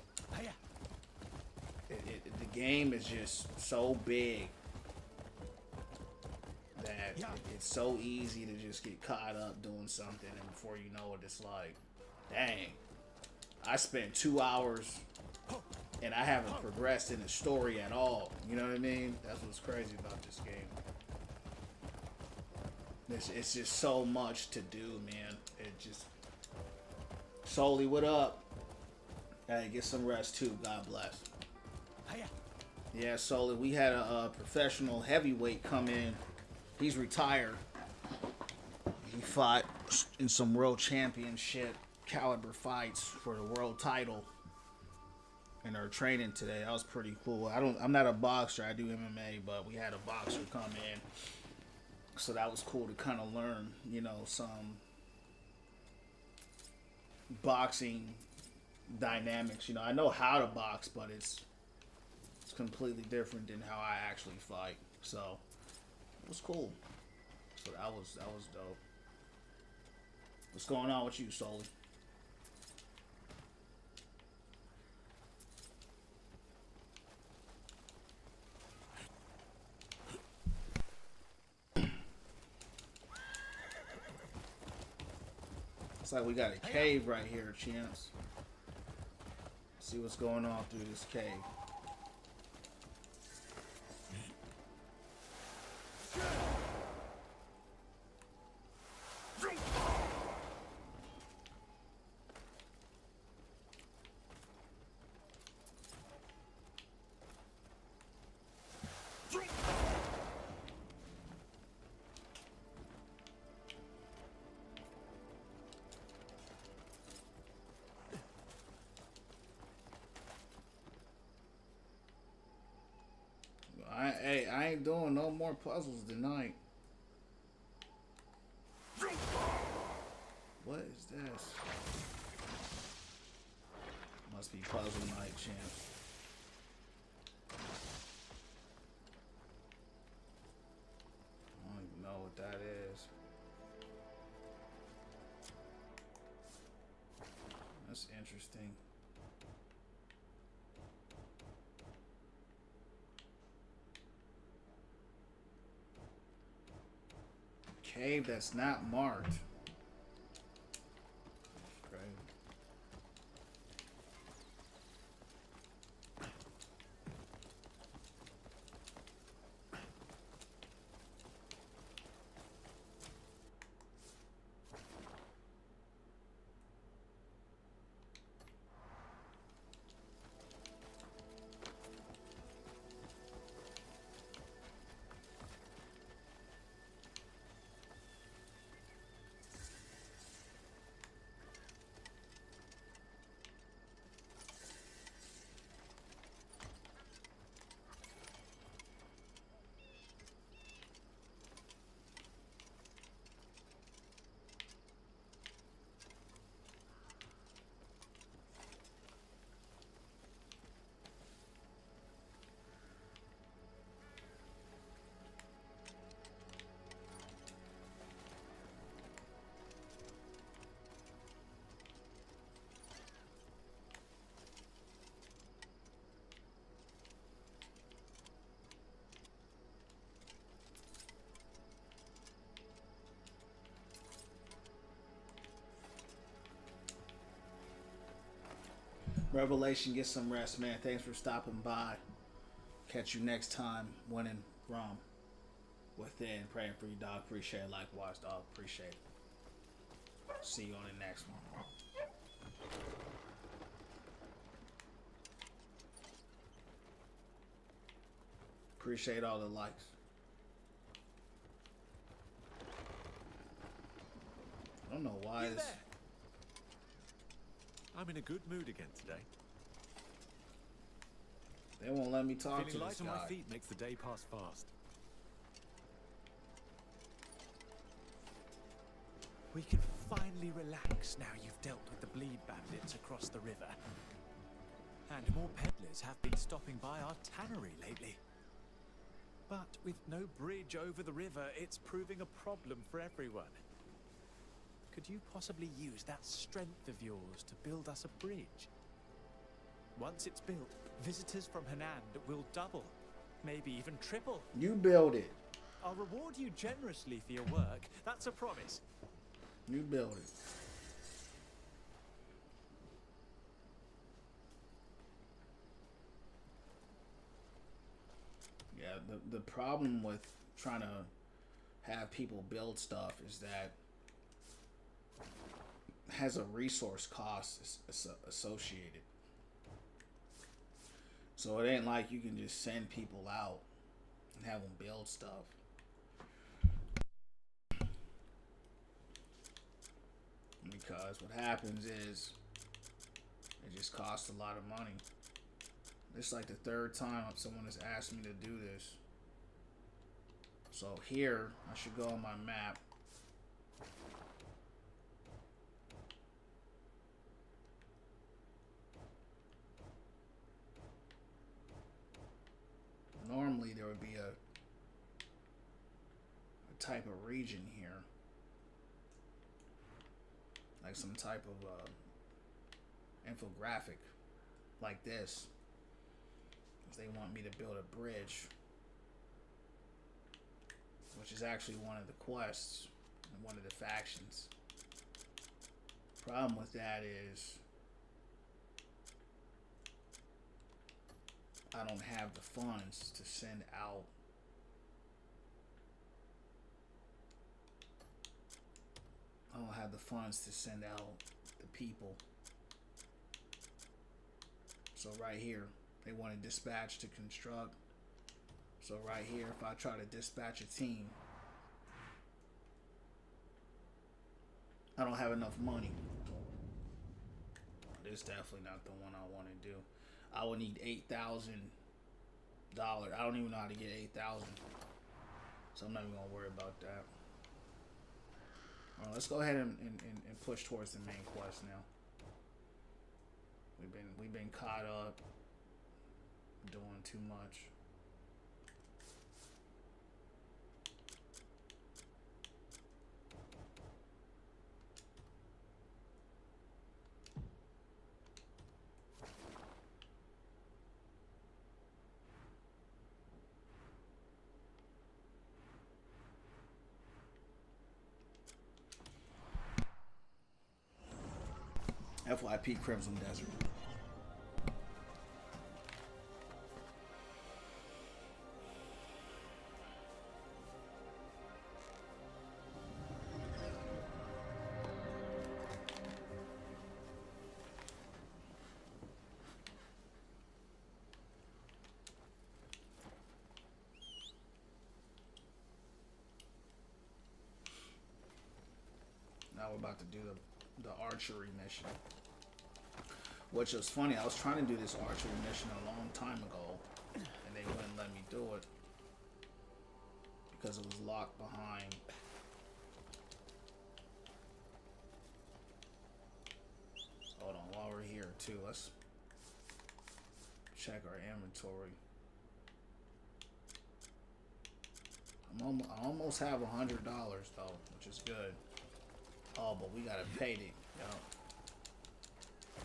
the game is just so big that it's so easy to just get caught up doing something, and before you know it, it's like, dang, I spent 2 hours and I haven't progressed in the story at all. You know what I mean? That's what's crazy about this game. It's just so much to do, man. It just... Sully, what up? Hey, get some rest too. God bless. Yeah, Sully, we had a professional heavyweight come in. He's retired. He fought in some world championship caliber fights for the world title in our training today. That was pretty cool. I'm not a boxer. I do MMA, but we had a boxer come in. So that was cool to kind of learn, you know, some boxing dynamics. You know, I know how to box, but it's completely different than how I actually fight. So it was cool. So that was dope. What's going on with you, Sully? Looks like we got a cave right here, Chance. See what's going on through this cave. more puzzles tonight. What is this? Must be puzzle night, champ. I don't even know what that is. That's interesting. Cave that's not marked. Great. Revelation, get some rest, man. Thanks for stopping by. Catch you next time. Winning from within. Praying for you, dog. Appreciate it. Likewise, dog. Appreciate it. See you on the next one. Appreciate all the likes. I don't know why You this. there? I'm in a good mood again today. They won't let me talk Feeling to light this on my guy. feet makes the day pass fast. We can finally relax now you've dealt with the bleed bandits across the river. And more peddlers have been stopping by our tannery lately. But with no bridge over the river, it's proving a problem for everyone. Could you possibly use that strength of yours to build us a bridge? Once it's built, visitors from Hanand will double, maybe even triple. You build it. I'll reward you generously for your work. That's a promise. You build it. Yeah, the problem with trying to have people build stuff is that it has a resource cost associated. So it ain't like you can just send people out and have them build stuff. Because what happens is it just costs a lot of money. This is like the third time someone has asked me to do this. So here, I should go on my map. Normally there would be a type of region here. Like some type of infographic like this. They want me to build a bridge, which is actually one of the quests and one of the factions. Problem with that is I don't have the funds to send out the people. So right here, they want to dispatch to construct. So right here, if I try to dispatch a team, I don't have enough money. This is definitely not the one I want to do. I would need $8,000. I don't even know how to get 8,000. So I'm not even gonna worry about that. Alright, let's go ahead and push towards the main quest now. We've been caught up doing too much. FYP Crimson Desert. Now we're about to do the archery mission. Which was funny, I was trying to do this archery mission a long time ago, and they wouldn't let me do it because it was locked behind. Hold on, while we're here too, let's check our inventory. I almost have $100 though, which is good. Oh, but we gotta pay it, yo.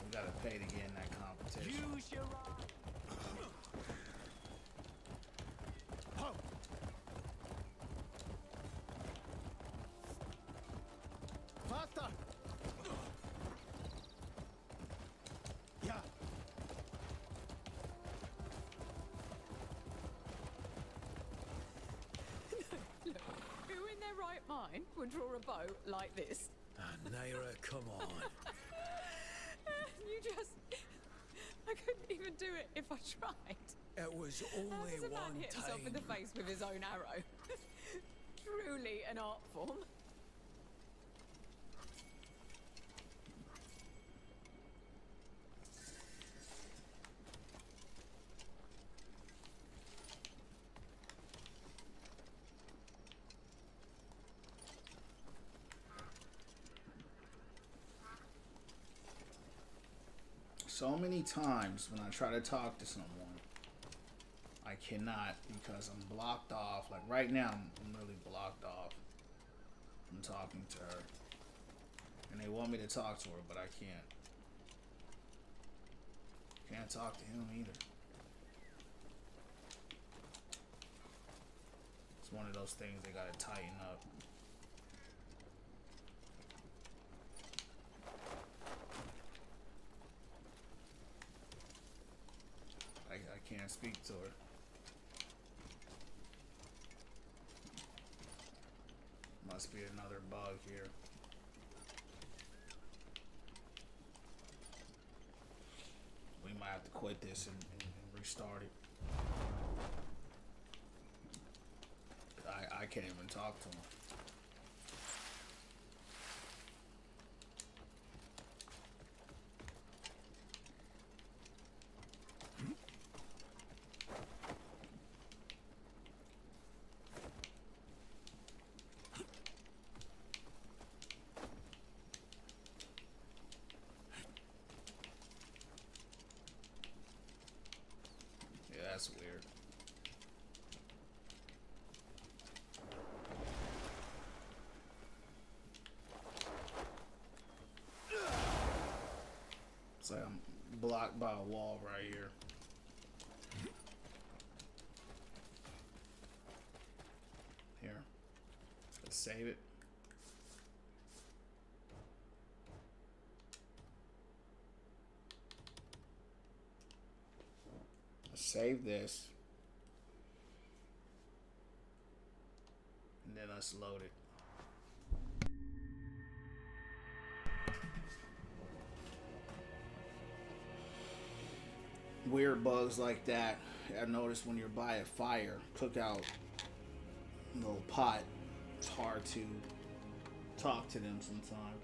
We gotta pay to get in that competition. Use your faster. Yeah. Look, who in their right mind would draw a bow like this? Naira, come on. You just... I couldn't even do it if I tried. It was How only does a man one hit himself in time. the face with his own arrow? Truly an art form. So many times when I try to talk to someone, I cannot because I'm blocked off. Like right now, I'm really blocked off from talking to her. And they want me to talk to her, but I can't. Can't talk to him either. It's one of those things they gotta tighten up. I can't speak to her. Must be another bug here. We might have to quit this and restart it. I can't even talk to him. That's weird. It's like I'm blocked by a wall right here. Here. Let's save it. Save this, and then let's load it. Weird bugs like that I noticed when you're by a fire, cookout little pot, it's hard to talk to them sometimes.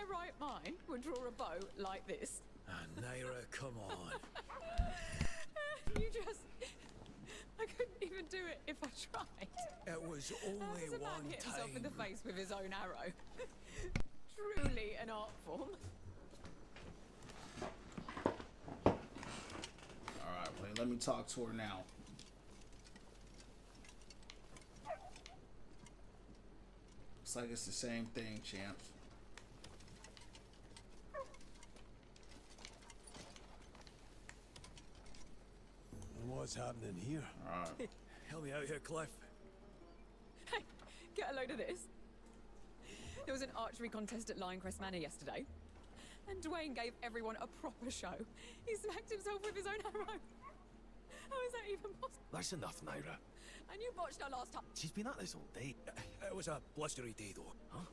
their right mind would draw a boat like this? Naira, come on. You just... I couldn't even do it if I tried. It was How only does a man one hit himself in the time. face with his own arrow? Truly an art form. Alright, well, let me talk to her now. Looks like it's the same thing, champs. And what's happening here? Alright. Help me out here, Cliff. Hey, get a load of this. There was an archery contest at Lioncrest Manor yesterday, and Dwayne gave everyone a proper show. He smacked himself with his own arrow. How is that even possible? That's enough, Naira. And you botched our last time. She's been at this all day. It was a blustery day, though. Huh?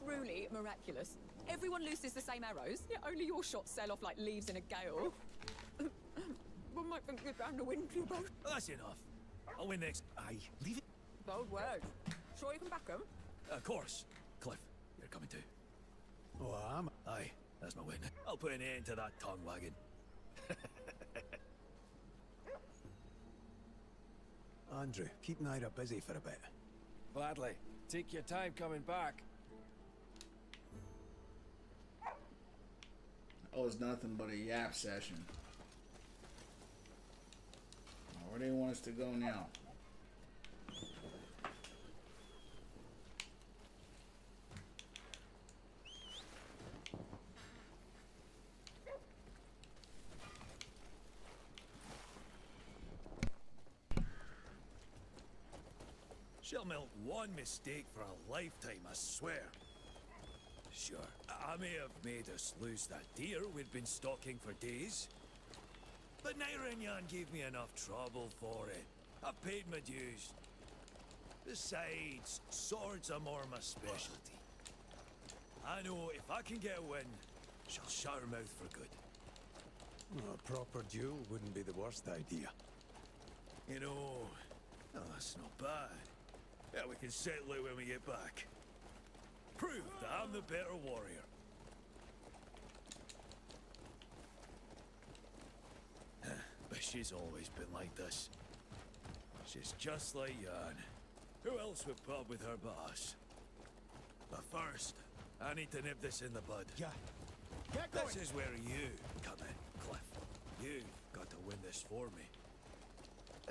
Truly miraculous. Everyone looses the same arrows, yet only your shots sail off like leaves in a gale. One might think we're bound to win, you both. That's enough. I'll win next. Aye, leave it. Bold word. Sure you can back 'em? Of course. Cliff, you're coming too. Oh, I am. Aye, that's my win. I'll put an end to that tongue wagging. Andrew, keep Naira busy for a bit. Gladly. Take your time coming back. Oh, it's nothing but a yap session. Where do they want us to go now? She'll melt one mistake for a lifetime, I swear. Sure, I may have made us lose that deer we'd been stalking for days. But Naira and Yan gave me enough trouble for it. I've paid my dues. Besides, swords are more my specialty. I know if I can get a win, she'll shut her mouth for good. A proper duel wouldn't be the worst idea. You know, oh, that's not bad. Yeah, we can settle it when we get back. Prove that I'm the better warrior. But she's always been like this. She's just like Yan. Who else would put up with her boss? But first, I need to nip this in the bud. Yeah. Get going. This is where you come in, Cliff. You've got to win this for me.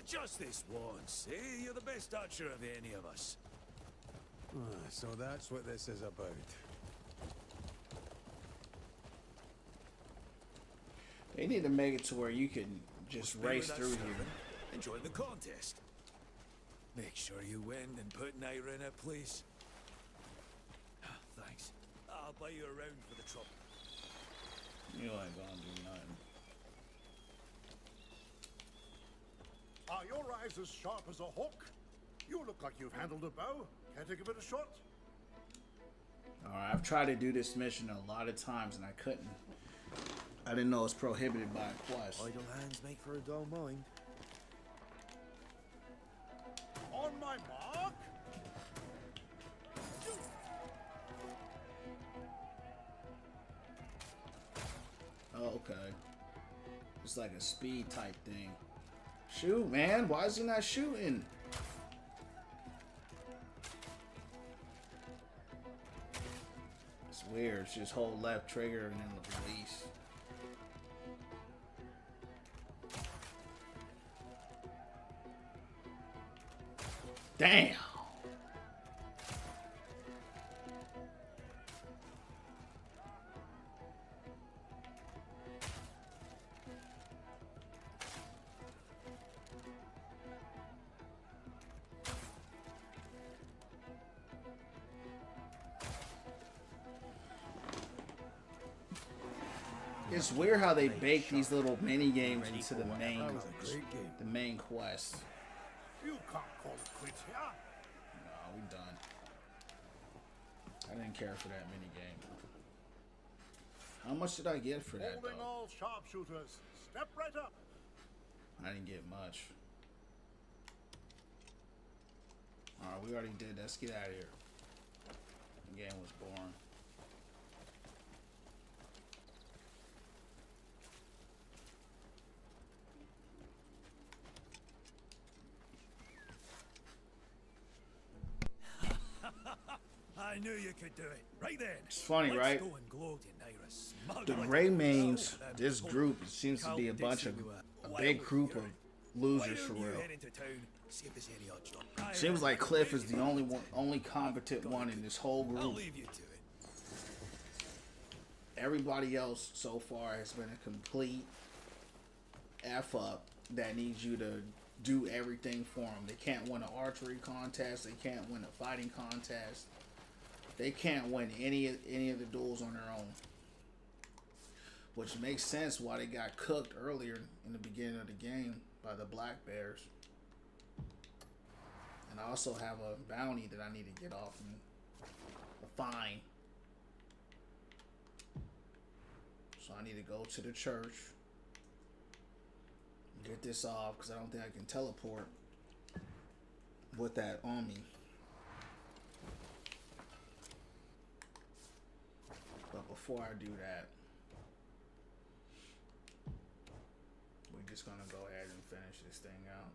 Just this once, eh? You're the best archer of any of us. So that's what this is about. They need to make it to where you can just Spare race that through servant. here. Enjoy the contest. Make sure you win and put Naira in her place. Thanks. I'll buy you around for the trouble. You ain't gonna do nothing. Are your eyes as sharp as a hawk? You look like you've handled a bow. Care to give it a shot? Alright, I've tried to do this mission a lot of times and I couldn't. I didn't know it's prohibited by a quest. Idle hands make for a dull mind. On my mark. Oh, okay. It's like a speed type thing. Shoot, man. Why is he not shooting? It's weird. It's just hold left trigger and then release. Damn. It's weird how they bake these little mini games into the main, That was a great game. the main quest. You can't call it quits here. No, we done. I didn't care for that mini game. How much did I get for that Holding though? all sharpshooters. Step right up. I didn't get much. Alright, we already did. Let's get out of here. The game was boring. I knew you could do it. Right then. It's funny, Let's right? go and gloat in Naira's smug The little Greymanes, soul. this group, it seems to be a bunch of a big group of losers for real. Seems like Cliff is the only competent one in this whole I'll group. leave you to it. Everybody else so far has been a complete F up that needs you to do everything for them. They can't win an archery contest. They can't win a fighting contest. They can't win any of the duels on their own. Which makes sense why they got cooked earlier in the beginning of the game by the Black Bears. And I also have a bounty that I need to get off me. A fine. So I need to go to the church. Get this off because I don't think I can teleport with that on me. But before I do that, we're just gonna go ahead and finish this thing out.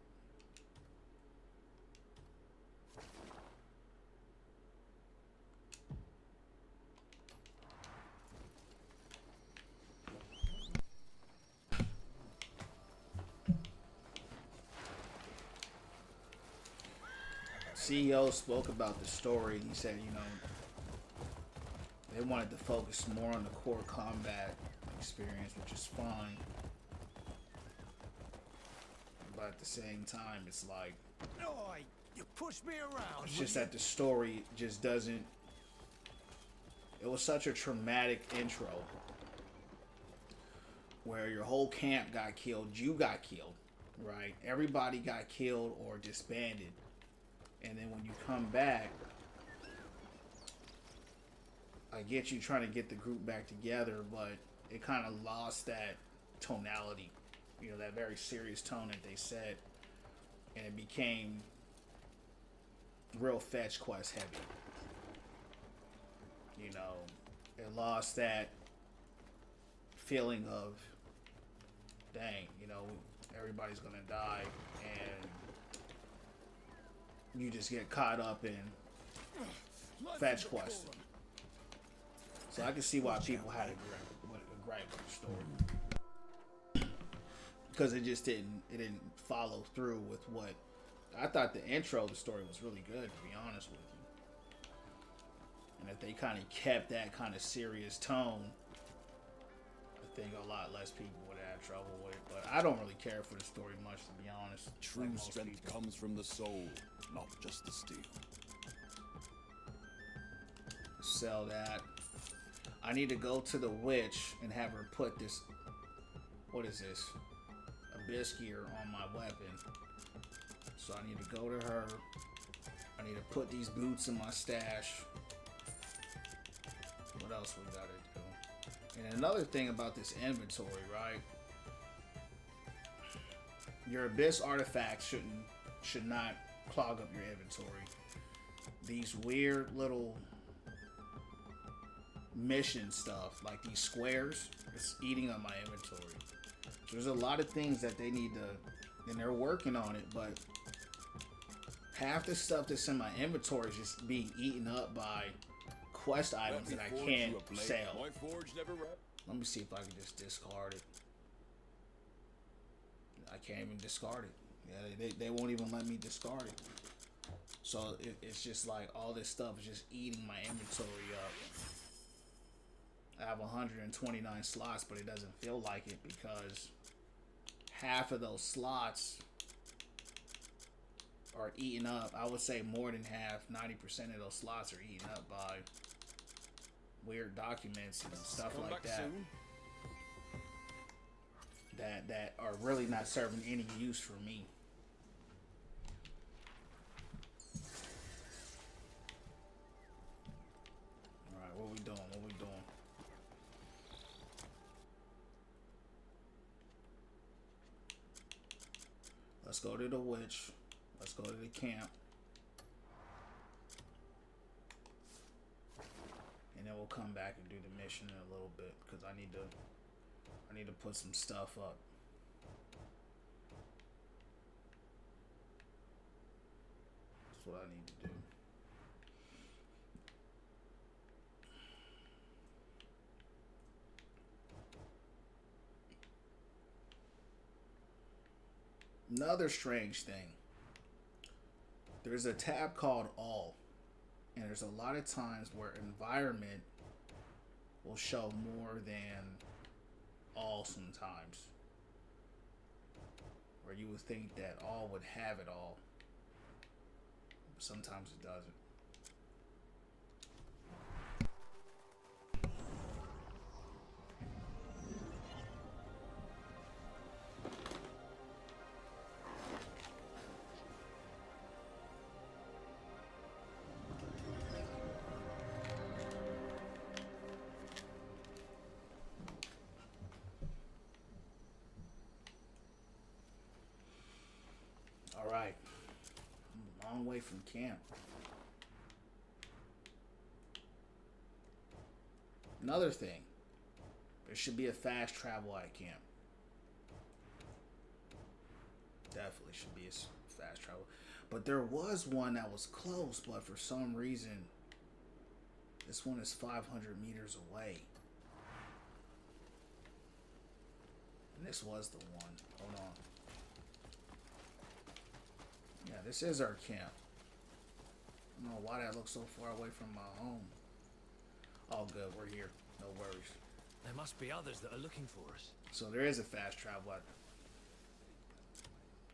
CEO spoke about the story and he said, you know, they wanted to focus more on the core combat experience, which is fine. But at the same time, it's like, No, you pushed me around. it's just that the story just doesn't. It was such a traumatic intro where your whole camp got killed, you got killed, right? Everybody got killed or disbanded. And then when you come back, I get you trying to get the group back together, but it kind of lost that tonality, you know, that very serious tone that they set, and it became real fetch quest heavy. You know, it lost that feeling of, dang, you know, everybody's gonna die, and you just get caught up in fetch questing. So I can see why people had a gripe with the story, because it just didn't follow through with what I thought. The intro of the story was really good, to be honest with you, and if they kind of kept that kind of serious tone, I think a lot less people would have trouble with it. But I don't really care for the story much, to be honest. True like most strength people. comes from the soul, not just the steel. Sell that. I need to go to the witch and have her put this, what is this, Abysgear on my weapon. So I need to go to her. I need to put these boots in my stash. What else we gotta do? And another thing about this inventory, right? Your Abyss artifacts should not clog up your inventory. These weird little mission stuff, like these squares, it's eating up my inventory. So there's a lot of things that they need to, and they're working on it, but half the stuff that's in my inventory is just being eaten up by quest items that I can't sell. My forge never wrapped. Let me see if I can just discard it. I can't even discard it. Yeah, they won't even let me discard it. So it's just like all this stuff is just eating my inventory up. I have 129 slots, but it doesn't feel like it because half of those slots are eaten up. I would say more than half, 90% of those slots are eaten up by weird documents and stuff like that. That are really not serving any use for me. Alright, what we doing? What we doing? Let's go to the witch. Let's go to the camp. And then we'll come back and do the mission in a little bit because I need to put some stuff up. That's what I need to do. Another strange thing. There's a tab called All, and there's a lot of times where environment will show more than all sometimes. Where you would think that all would have it all. But sometimes it doesn't. Alright. I'm a long way from camp. Another thing. There should be a fast travel at camp. Definitely should be a fast travel. But there was one that was close, but for some reason, this one is 500 meters away. And this was the one. Hold on. Yeah, this is our camp. I don't know why that looks so far away from my home. All good, we're here. No worries. There must be others that are looking for us. So there is a fast travel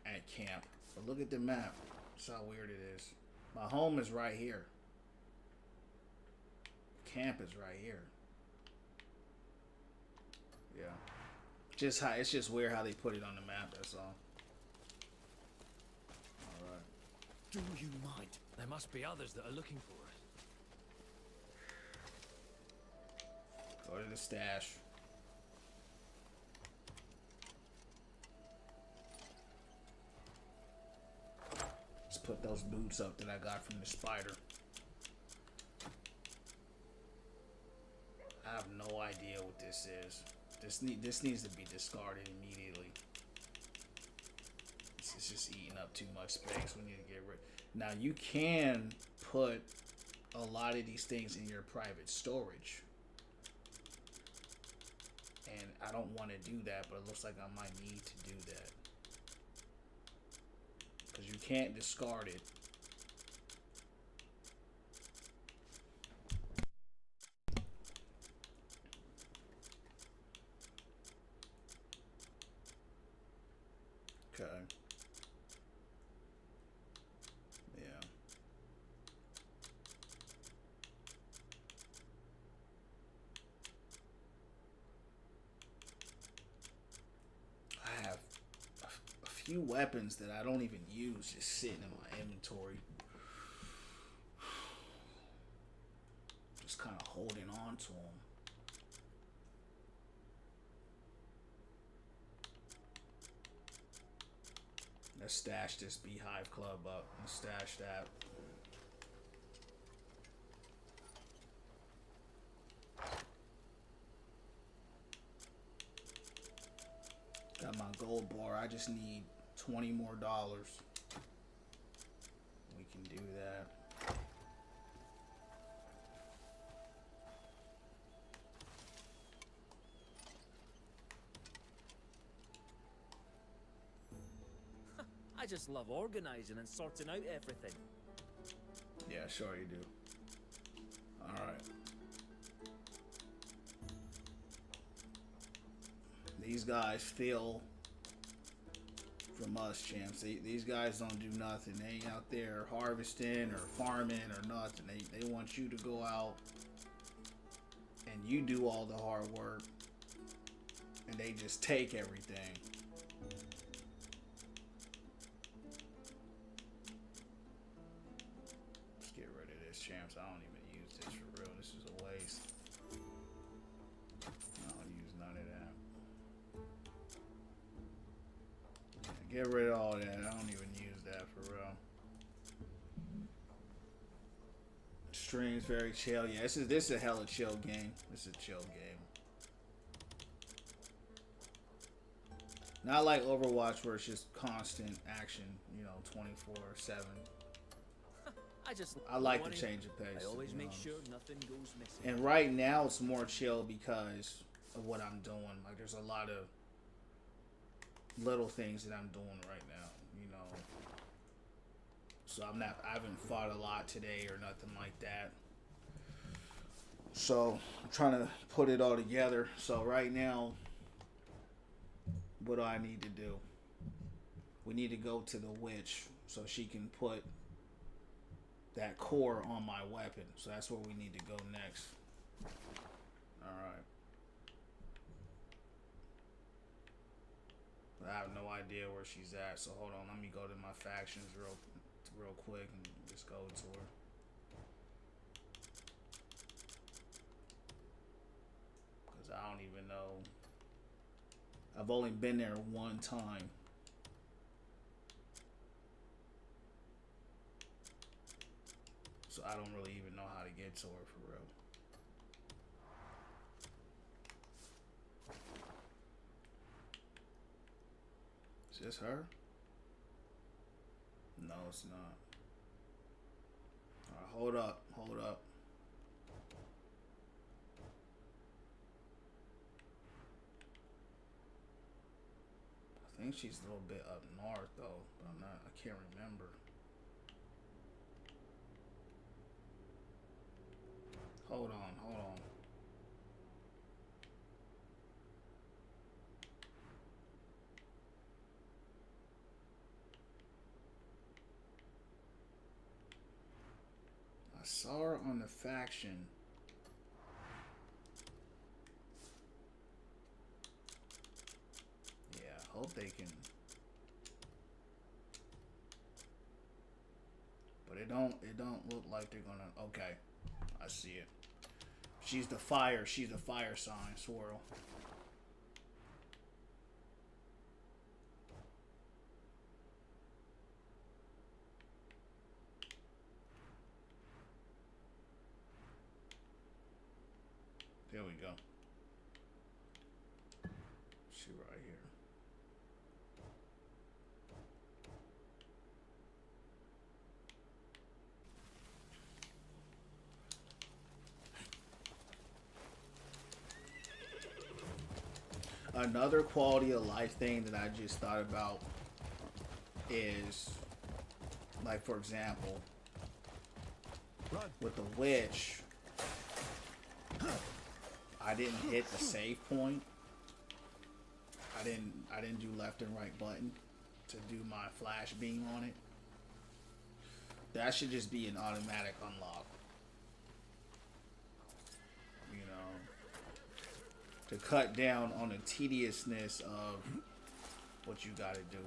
at camp. But look at the map. That's how weird it is. My home is right here. Camp is right here. Yeah. It's just weird how they put it on the map, that's all. Alright. Do you mind? There must be others that are looking for us. Go to the stash. Let's put those boots up that I got from the spider. I have no idea what this is. This needs to be discarded immediately. It's just eating up too much space. We need to get rid. Now you can put a lot of these things in your private storage. And I don't want to do that, but it looks like I might need to do that. Because you can't discard it. Okay. Yeah. I have a few weapons that I don't even use just sitting in my inventory. Just kind of holding on to them. Let's stash this Beehive Club up. Let's stash that. Got my gold bar. I just need $20 more. We can do that. I just love organizing and sorting out everything. Yeah, sure you do. Alright. These guys steal from us, champs. These guys don't do nothing. They ain't out there harvesting or farming or nothing. They want you to go out and you do all the hard work. And they just take everything. Let's get rid of this, champs. I don't even use this for real. This is a waste. I don't use none of that. Yeah, get rid of all that. I don't even use that for real. Stream's very chill. Yeah, this is a hella chill game. This is a chill game. Not like Overwatch where it's just constant action, you know, 24/7. I like the change of pace. I always make sure nothing goes missing. And right now it's more chill because of what I'm doing. Like there's a lot of little things that I'm doing right now, you know. So I haven't fought a lot today or nothing like that. So I'm trying to put it all together. So right now, what do I need to do? We need to go to the witch so she can put that core on my weapon. So that's where we need to go next. Alright. But I have no idea where she's at. So hold on, let me go to my factions real quick and just go to her. Because I don't even know. I've only been there one time. So I don't really even know how to get to her for real. Is this her? No, it's not. Alright, hold up, hold up. I think she's a little bit up north though, but I can't remember. Hold on, hold on. I saw her on the faction. Yeah, I hope they can. But it don't look like they're gonna. Okay, I see it. She's the fire sign, Swirl. There we go. She right here. Another quality of life thing that I just thought about is, like, for example, with the witch, I didn't hit the save point. I didn't do left and right button to do my flash beam on it. That should just be an automatic unlock. You know, to cut down on the tediousness of what you gotta do.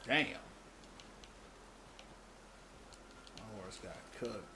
Damn. My horse got cooked.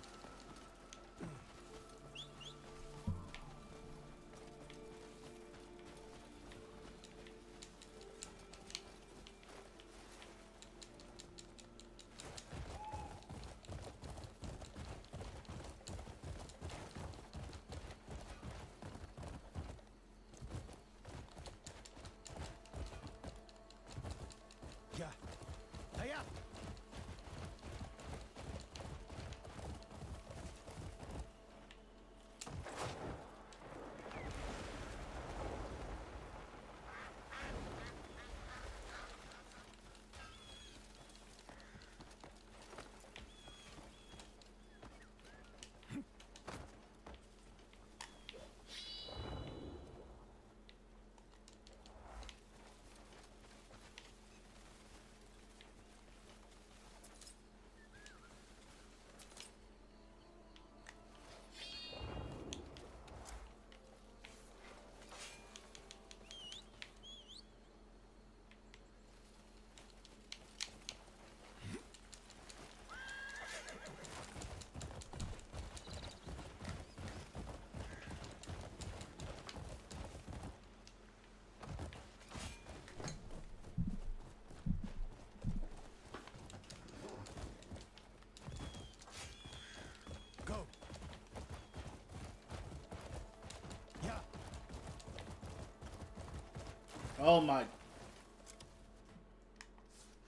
Oh my.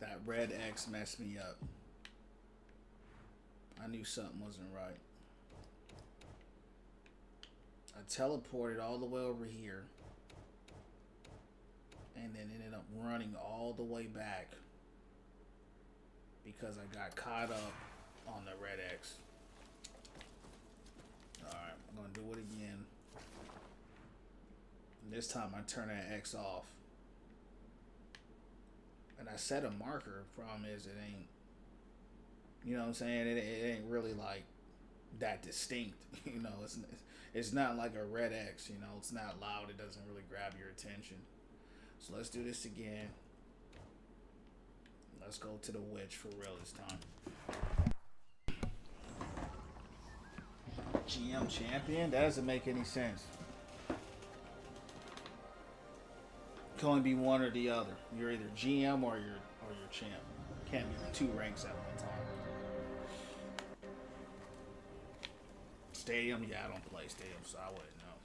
That red X messed me up. I knew something wasn't right. I teleported all the way over here. And then ended up running all the way back. Because I got caught up on the red X. Alright, I'm going to do it again. And this time I turn that X off. And I set a marker. Problem is it ain't, you know what I'm saying? It ain't really like that distinct. You know, it's not like a red X. You know, it's not loud. It doesn't really grab your attention. So let's do this again. Let's go to the witch for real this time. GM champion? That doesn't make any sense. Can only be one or the other. You're either GM or you're champ. Can't be two ranks at one time. Stadium? Yeah, I don't play Stadium, so I wouldn't know.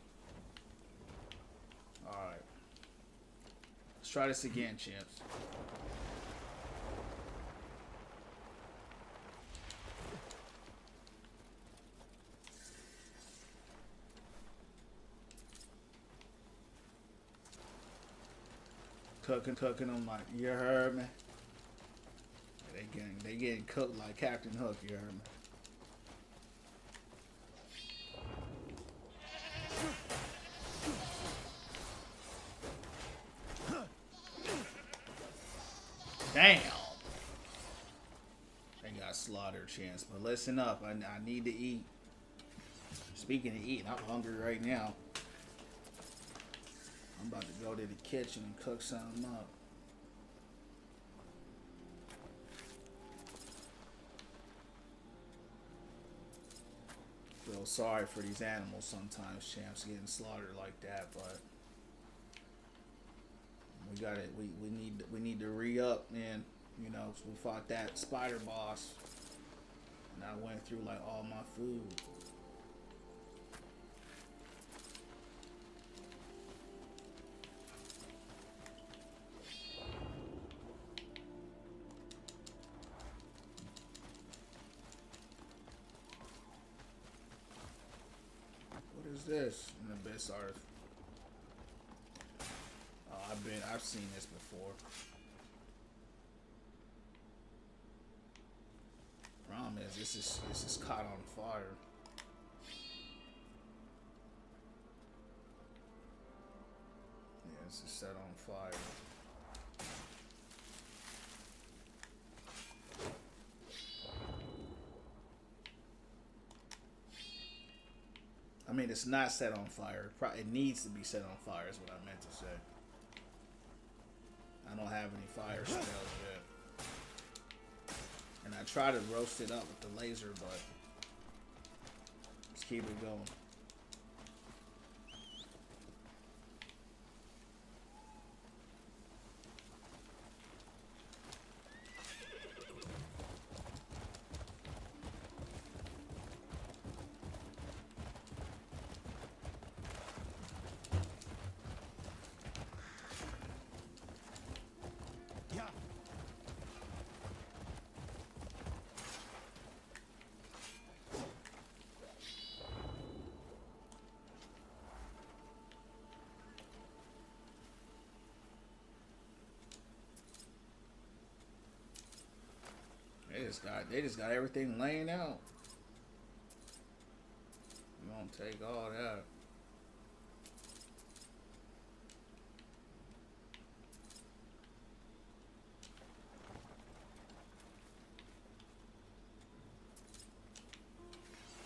Alright. Let's try this again, champs. Cooking them like, you heard me? They getting cooked like Captain Hook, you heard me? Damn! They got slaughtered, chance. But listen up, I need to eat. Speaking of eating, I'm hungry right now. I'm about to go to the kitchen and cook something up. Feel sorry for these animals sometimes, champs, getting slaughtered like that, but we got it. We need to re-up, man. You know, so we fought that spider boss, and I went through like all my food. This an abyss art. Oh, I've seen this before. Problem is this is caught on fire. Yeah, this is set on fire. I mean, it's not set on fire. It needs to be set on fire is what I meant to say. I don't have any fire spells yet. And I try to roast it up with the laser, but let's keep it going. They just got everything laying out. You gonna take all that.